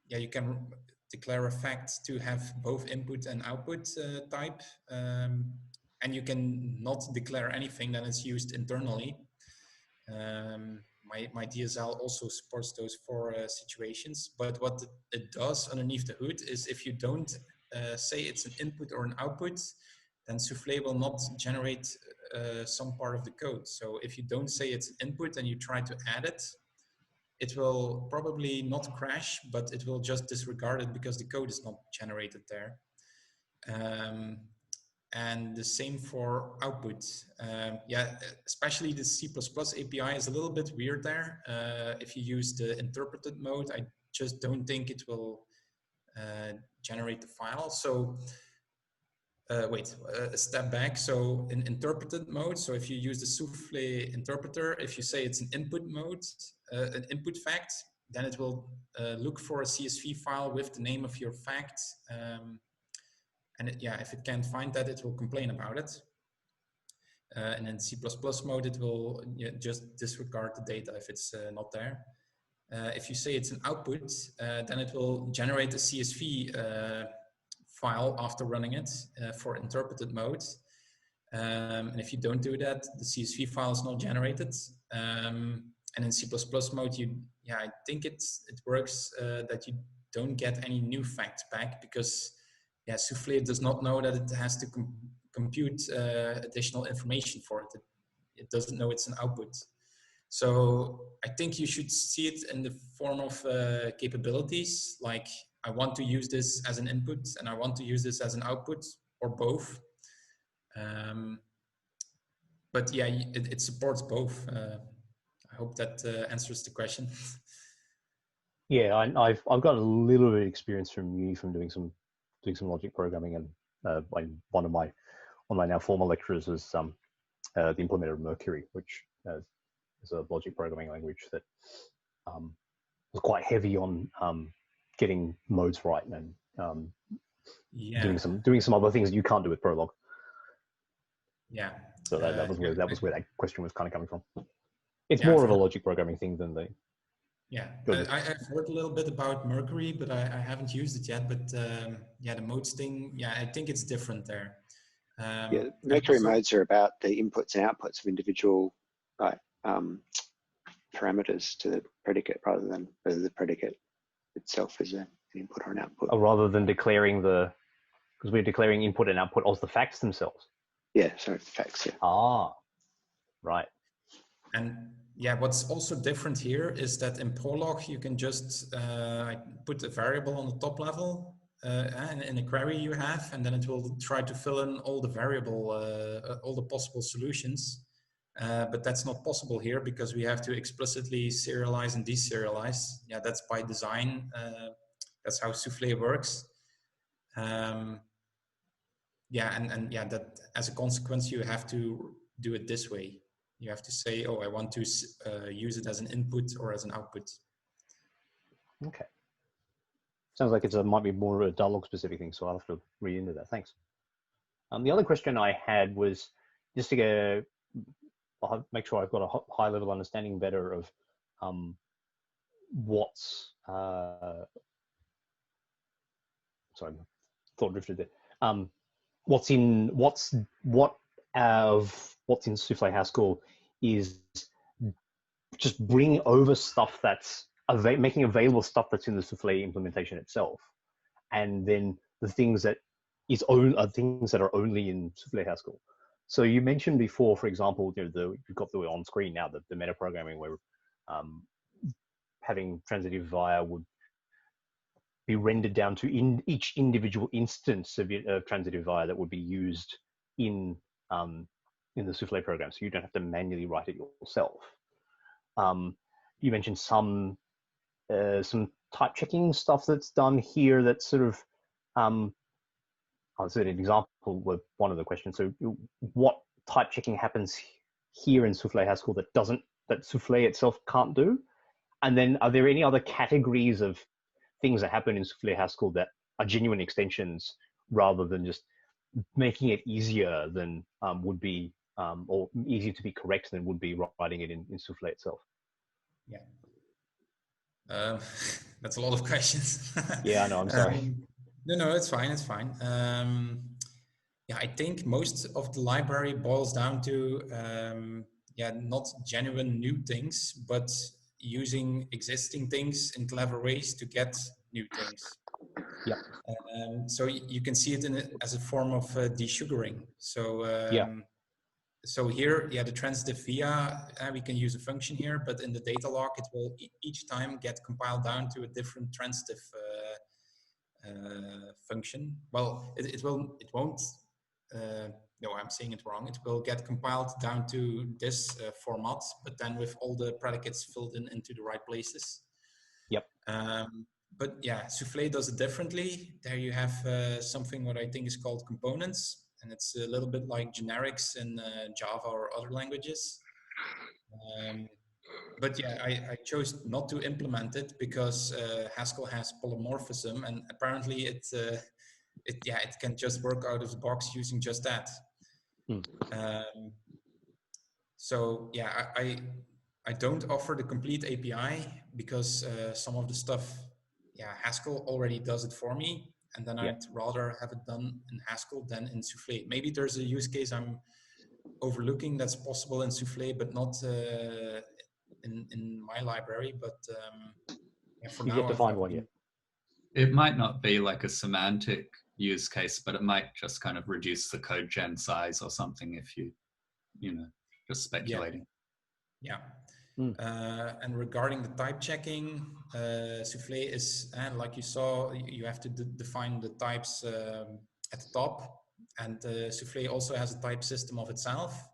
You can declare a fact to have both input and output type, and you can not declare anything that is used internally. My DSL also supports those 4 situations, but what it does underneath the hood is if you don't say it's an input or an output, then Souffle will not generate some part of the code. So if you don't say it's an input and you try to add it, it will probably not crash, but it will just disregard it because the code is not generated there. And the same for output. Especially the C++ API is a little bit weird there. If you use the interpreted mode, I just don't think it will generate the file. So a step back. So in interpreted mode, so if you use the Souffle interpreter, if you say it's an input mode, an input fact, then it will look for a CSV file with the name of your fact. If it can't find that, it will complain about it. And in C++ mode, it will just disregard the data if it's not there. If you say it's an output, then it will generate a CSV file after running it for interpreted mode. And if you don't do that, the CSV file is not generated. And in C++ mode, I think it works that you don't get any new facts back because Souffle does not know that it has to compute additional information for it. It doesn't know it's an output. So I think you should see it in the form of capabilities, like I want to use this as an input and I want to use this as an output, or both. But it supports both. I hope that answers the question. Yeah, I've got a little bit of experience from uni from doing some logic programming, and one of my now former lecturers was the implementer of Mercury, which is a logic programming language that was quite heavy on getting modes right and doing some other things that you can't do with Prolog. Yeah. So that was where that question was kind of coming from. It's more of a logic programming thing than the. Yeah, I've heard a little bit about Mercury, but I haven't used it yet. But the modes thing, I think it's different there. Yeah, Mercury modes are about the inputs and outputs of individual parameters to the predicate rather than whether the predicate itself is an input or an output. Or rather than declaring because we're declaring input and output as the facts themselves. Yeah, sorry, facts, yeah. Ah, right. And yeah, what's also different here is that in Prolog, you can just put a variable on the top level and in a query you have, and then it will try to fill in all the all the possible solutions. But that's not possible here because we have to explicitly serialize and deserialize. Yeah, that's by design. That's how Soufflé works. Yeah, and yeah, that as a consequence, you have to do it this way. You have to say, oh, I want to use it as an input or as an output. Okay. Sounds like it might be more a dialogue specific thing, so I'll have to read into that. Thanks. The other question I had was just to I'll make sure I've got a high level understanding better of what's sorry, thought drifted there. What's in Soufflé Haskell is just bringing over stuff that's making available stuff that's in the Soufflé implementation itself, and then the things that are things that are only in Soufflé Haskell. So you mentioned before, for example, you've got the on screen now the metaprogramming where having transitive via would be rendered down to each individual instance of transitive via that would be used in the Soufflé program, so you don't have to manually write it yourself. You mentioned some type checking stuff that's done here. That's sort of I'll say an example with one of the questions. So, what type checking happens here in Soufflé Haskell that Soufflé itself can't do? And then, are there any other categories of things that happen in Soufflé Haskell that are genuine extensions rather than just making it easier than would be, or easier to be correct than would be writing it in Soufflé itself? Yeah. That's a lot of questions. Yeah, I know, I'm sorry. No, it's fine, it's fine. Yeah, I think most of the library boils down to, not genuine new things, but using existing things in clever ways to get new things. Yeah. So you can see it as a form of desugaring. So so here, the transitive via, we can use a function here, but in the data log, it will each time get compiled down to a different transitive function. Well, it won't. No, I'm saying it wrong. It will get compiled down to this format, but then with all the predicates filled into the right places. Yep. But yeah, Soufflé does it differently. There you have something what I think is called components, and it's a little bit like generics in Java or other languages. But yeah, I chose not to implement it because Haskell has polymorphism, and apparently it can just work out of the box using just that. So yeah, I don't offer the complete API because some of the stuff, Haskell already does it for me, and then I'd rather have it done in Haskell than in Soufflé. Maybe there's a use case I'm overlooking that's possible in Soufflé, but not in my library. But for now, you get to find one yet. It might not be like a semantic use case, but it might just kind of reduce the code gen size or something if you just speculating. Yeah. And regarding the type checking, Soufflé is, like you saw, you have to define the types at the top, and Soufflé also has a type system of itself.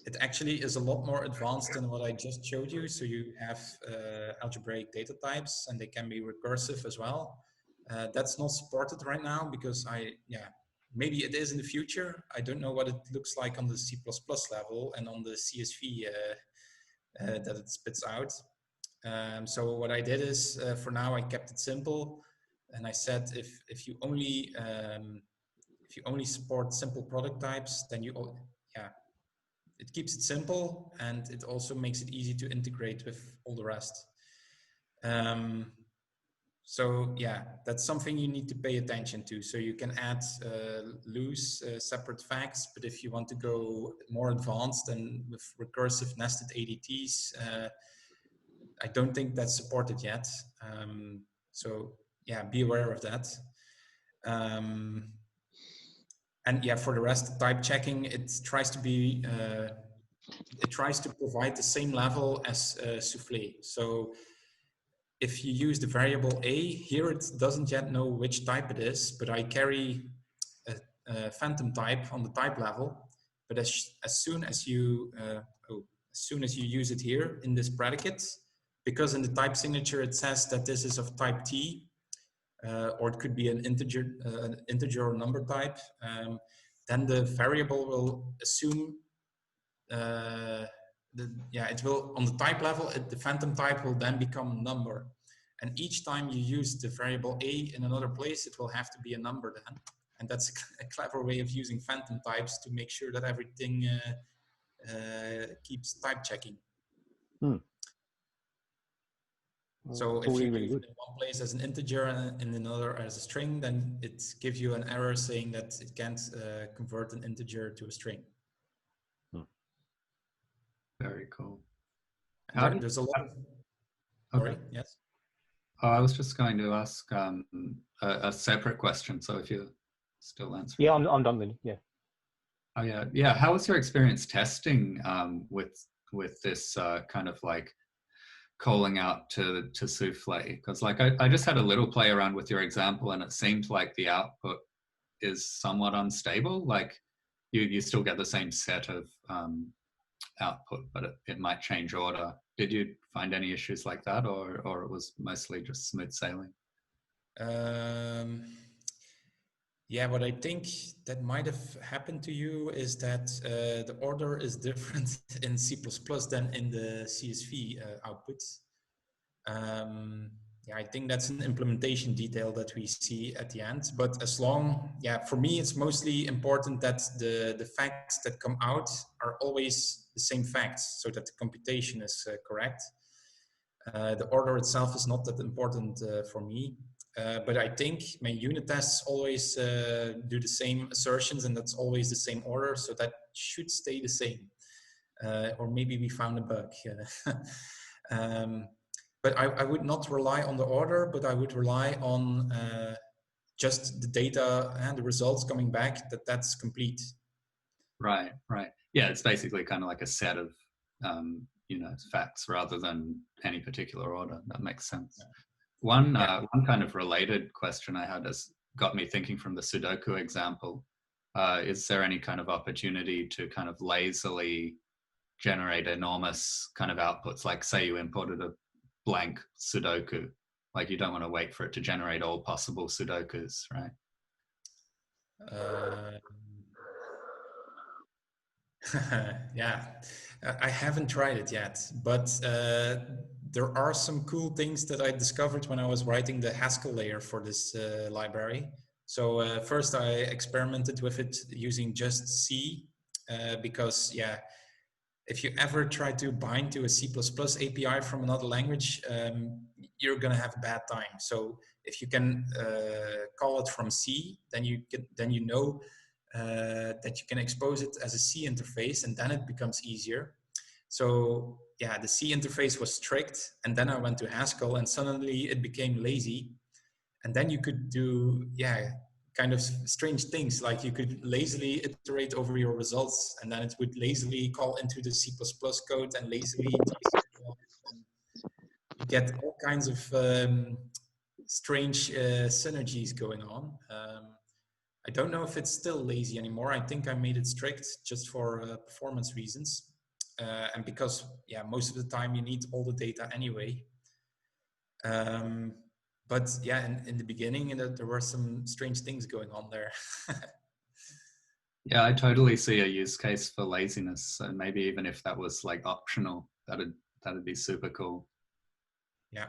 It actually is a lot more advanced than what I just showed you. So you have algebraic data types, and they can be recursive as well. That's not supported right now because maybe it is in the future. I don't know what it looks like on the C++ level and on the CSV that it spits out. So what I did is, for now, I kept it simple, and I said if you only support simple product types, then it keeps it simple, and it also makes it easy to integrate with all the rest. So yeah, that's something you need to pay attention to. So you can add loose separate facts, but if you want to go more advanced and with recursive nested ADTs, I don't think that's supported yet. So yeah, be aware of that. And yeah, for the rest, type checking, it tries to be, it tries to provide the same level as souffle. So if you use the variable a, here it doesn't yet know which type it is, but I carry a phantom type on the type level. But as soon as you use it here in this predicate, because in the type signature it says that this is of type T, or it could be an integer or number type, then the variable will assume it will, on the type level, the phantom type will then become number. And each time you use the variable a in another place, it will have to be a number then. And that's a clever way of using phantom types to make sure that everything keeps type checking. So if you use it in one place as an integer and in another as a string, then it gives you an error saying that it can't convert an integer to a string. Very cool. There's a lot of... Sorry, yes? I was just going to ask a separate question. So if you're still answering. Yeah, I'm done then, yeah. Oh yeah, yeah. How was your experience testing with this kind of like calling out to souffle? Because like I just had a little play around with your example, and it seemed like the output is somewhat unstable. Like you still get the same set of output, but it might change order. Did you find any issues like that, or it was mostly just smooth sailing? Yeah, what I think that might have happened to you is that the order is different in C++ than in the CSV output. Yeah, I think that's an implementation detail that we see at the end. But as long, yeah, for me, it's mostly important that the facts that come out are always the same facts, so that the computation is correct. The order itself is not that important for me. But I think my unit tests always do the same assertions, and that's always the same order, so that should stay the same. Or maybe we found a bug. But I would not rely on the order, but I would rely on just the data and the results coming back, that's complete. Right, right. Yeah, it's basically kind of like a set of facts rather than any particular order. That makes sense. Yeah. One kind of related question I had has got me thinking from the Sudoku example. Is there any kind of opportunity to kind of lazily generate enormous kind of outputs? Like say you imported a blank Sudoku, like you don't want to wait for it to generate all possible Sudokus, right? Yeah, I haven't tried it yet, but there are some cool things that I discovered when I was writing the Haskell layer for this library. So first I experimented with it using just C, because yeah, if you ever try to bind to a C++ API from another language, you're gonna have a bad time. So if you can call it from C, then you know that you can expose it as a C interface, and then it becomes easier. So yeah, the C interface was strict, and then I went to Haskell, and suddenly it became lazy. And then you could do, yeah, kind of strange things, like you could lazily iterate over your results, and then it would lazily call into the C++ code and lazily you get all kinds of strange synergies going on. I don't know if it's still lazy anymore. I think I made it strict just for performance reasons. And because, yeah, most of the time you need all the data anyway. But yeah, in the beginning, there were some strange things going on there. Yeah, I totally see a use case for laziness. So maybe even if that was like optional, that'd be super cool. Yeah.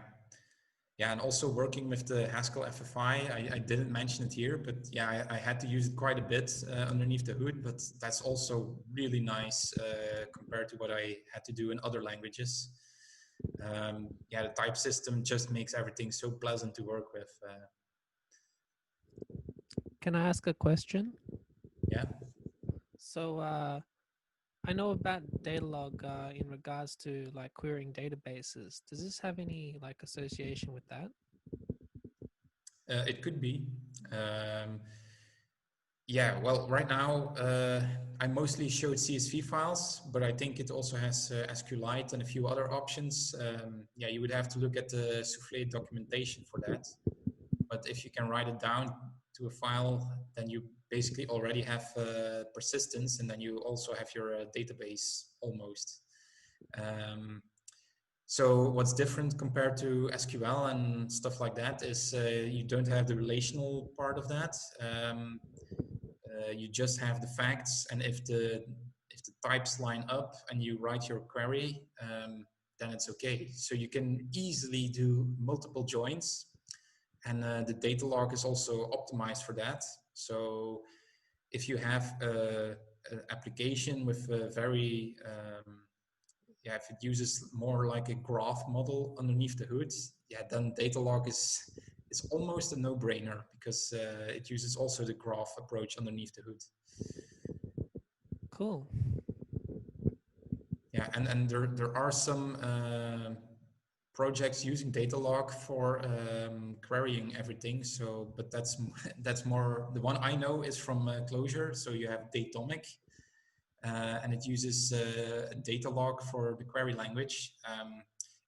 Yeah, and also working with the Haskell FFI, I didn't mention it here, but yeah, I had to use it quite a bit underneath the hood, but that's also really nice compared to what I had to do in other languages. Yeah, the type system just makes everything so pleasant to work with. Can I ask a question? Yeah. So I know about Datalog in regards to like querying databases. Does this have any like association with that? It could be. Yeah, well, right now I mostly showed CSV files, but I think it also has SQLite and a few other options. Yeah, you would have to look at the Soufflé documentation for that. But if you can write it down to a file, then you basically already have persistence, and then you also have your database almost. So what's different compared to SQL and stuff like that is you don't have the relational part of that. You just have the facts, and if the types line up and you write your query, then it's okay. So you can easily do multiple joins, and the data log is also optimized for that. So if you have an application with a very yeah, if it uses more like a graph model underneath the hood, yeah, then Datalog is almost a no-brainer because it uses also the graph approach underneath the hood. Cool. Yeah, and there are some projects using Datalog for querying everything. So, but that's more, the one I know is from Clojure. So you have Datomic. And it uses Datalog for the query language.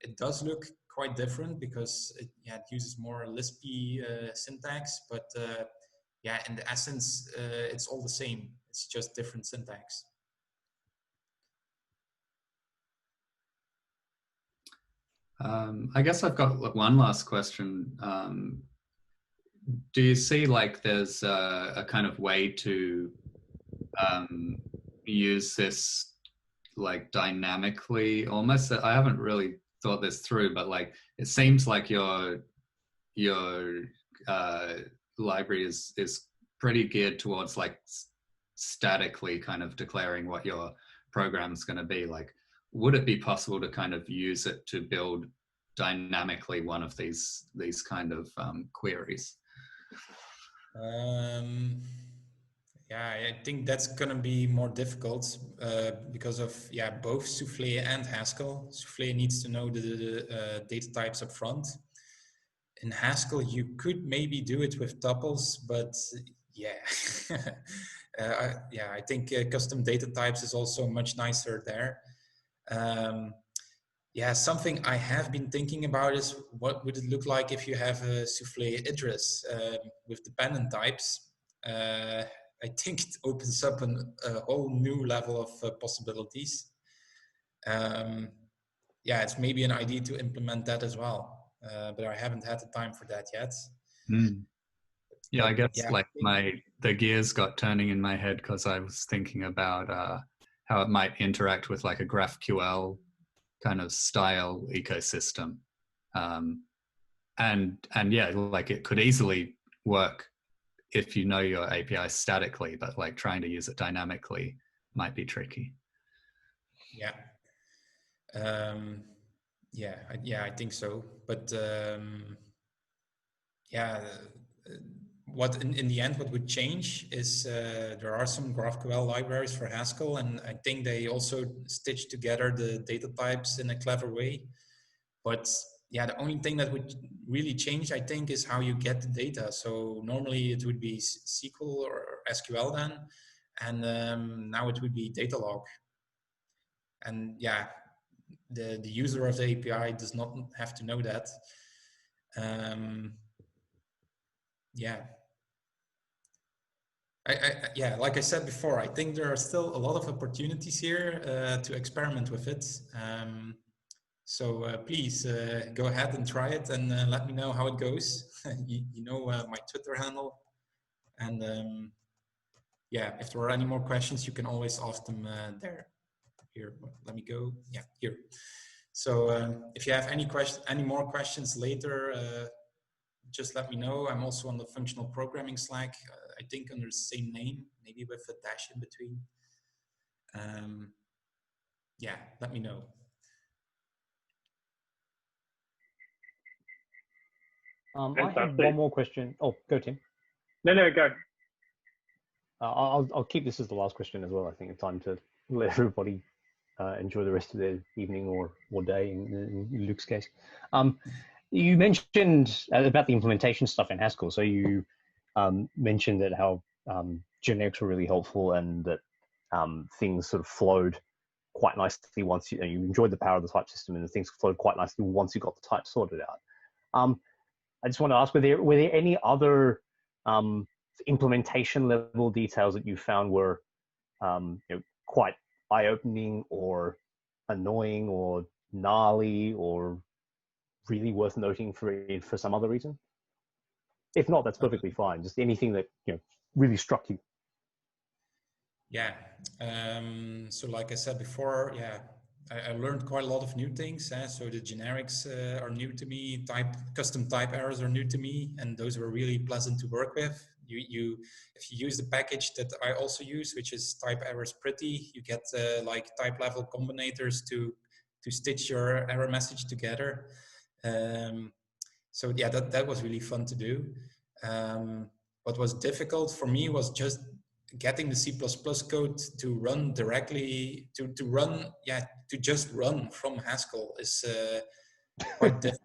It does look quite different because it uses more Lispy syntax, but yeah, in the essence, it's all the same. It's just different syntax. I guess I've got one last question. Do you see like there's a kind of way to use this like dynamically almost? I haven't really thought this through, but like it seems like your library is pretty geared towards like statically kind of declaring what your program's going to be. Like, would it be possible to kind of use it to build dynamically one of these kind of queries? Yeah, I think that's gonna be more difficult because of both Soufflé and Haskell. Soufflé needs to know the data types up front. In Haskell, you could maybe do it with tuples, but yeah, I think custom data types is also much nicer there. Yeah, something I have been thinking about is what would it look like if you have a Soufflé Idris with dependent types. I think it opens up a whole new level of possibilities. Yeah, it's maybe an idea to implement that as well, but I haven't had the time for that yet. Yeah, but, I guess like the gears got turning in my head because I was thinking about how it might interact with like a GraphQL kind of style ecosystem, and yeah, like it could easily work if you know your API statically, but like trying to use it dynamically might be tricky. Yeah. I think so. But what in the end, what would change is there are some GraphQL libraries for Haskell, and I think they also stitch together the data types in a clever way. But yeah, the only thing that would really change, I think, is how you get the data. So normally it would be SQL or SQL then, and now it would be Datalog. And yeah, the user of the API does not have to know that. Yeah. Yeah, like I said before, I think there are still a lot of opportunities here to experiment with it. So please go ahead and try it and let me know how it goes. you know my Twitter handle. And yeah, if there are any more questions, you can always ask them there. Here, let me go. Yeah, here. So if you have any more questions later, just let me know. I'm also on the functional programming Slack, I think under the same name, maybe with a dash in between. Yeah, let me know. I have one more question. Oh, go Tim. No, go. I'll keep this as the last question as well. I think it's time to let everybody enjoy the rest of their evening or day in Luke's case. You mentioned about the implementation stuff in Haskell. So you mentioned that how generics were really helpful and that things sort of flowed quite nicely once you enjoyed the power of the type system, and the things flowed quite nicely once you got the type sorted out. I just want to ask, were there any other implementation level details that you found were quite eye-opening or annoying or gnarly or really worth noting for some other reason? If not, that's perfectly fine. Just anything that really struck you. Yeah. So like I said before, I learned quite a lot of new things. So the generics are new to me. Custom type errors are new to me, and those were really pleasant to work with. If you use the package that I also use, which is type errors pretty, you get like type level combinators to stitch your error message together. So yeah, that was really fun to do. What was difficult for me was just getting the C++ code to run directly, to just run from Haskell is quite difficult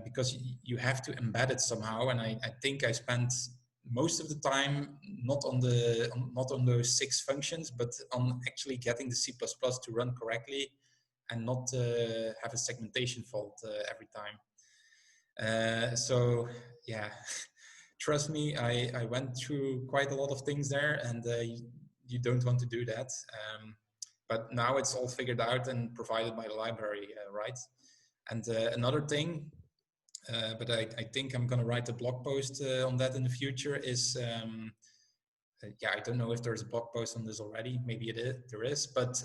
because you have to embed it somehow. And I think I spent most of the time not on those 6 functions, but on actually getting the C++ to run correctly and not have a segmentation fault every time. So yeah. Trust me, I went through quite a lot of things there, and you don't want to do that. But now it's all figured out and provided by the library, right? And another thing, but I think I'm going to write a blog post on that in the future, is, I don't know if there's a blog post on this already. Maybe there is, but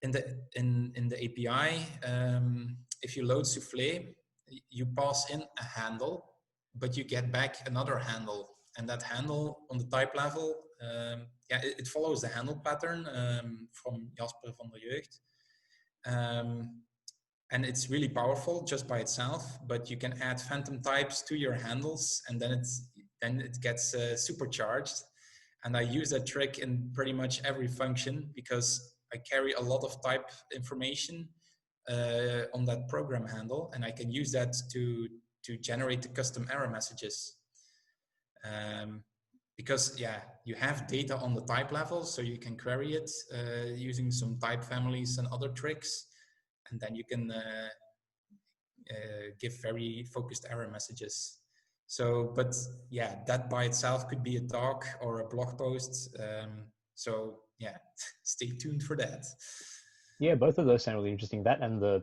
in the API, if you load Soufflé, you pass in a handle, but you get back another handle, and that handle on the type level, it follows the handle pattern from Jasper van der Jeugd. And it's really powerful just by itself, but you can add phantom types to your handles, and then it gets supercharged. And I use that trick in pretty much every function because I carry a lot of type information on that program handle, and I can use that to generate the custom error messages. Because you have data on the type level, so you can query it using some type families and other tricks, and then you can give very focused error messages. So, but yeah, that by itself could be a talk or a blog post. So yeah, stay tuned for that. Yeah, both of those sound really interesting. That and the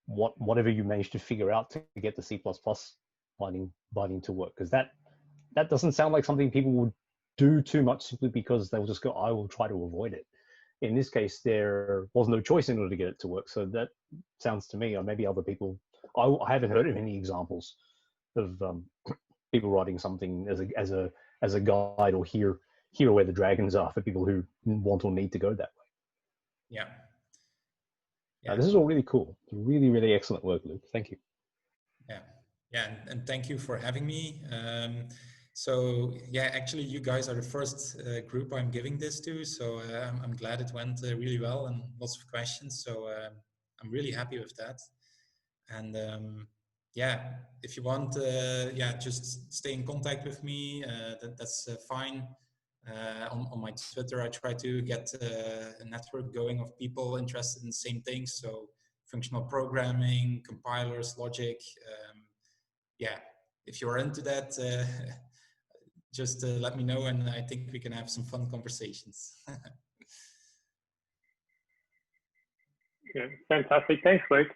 whatever you managed to figure out to get the C++ binding to work, because that doesn't sound like something people would do too much simply because they'll just go, I will try to avoid it. In this case, there was no choice in order to get it to work. So that sounds to me, or maybe other people, I haven't heard of any examples of people writing something as a guide or here where the dragons are for people who want or need to go that way. Yeah. This is all really cool. Really, really excellent work, Luke. Thank you. Yeah, and thank you for having me. So yeah, actually you guys are the first group I'm giving this to, so I'm glad it went really well and lots of questions. So I'm really happy with that. And yeah, if you want, just stay in contact with me. That's fine. On my Twitter, I try to get a network going of people interested in the same things. So functional programming, compilers, logic. Yeah, if you're into that, just let me know, and I think we can have some fun conversations. Yeah, fantastic. Thanks, Luke.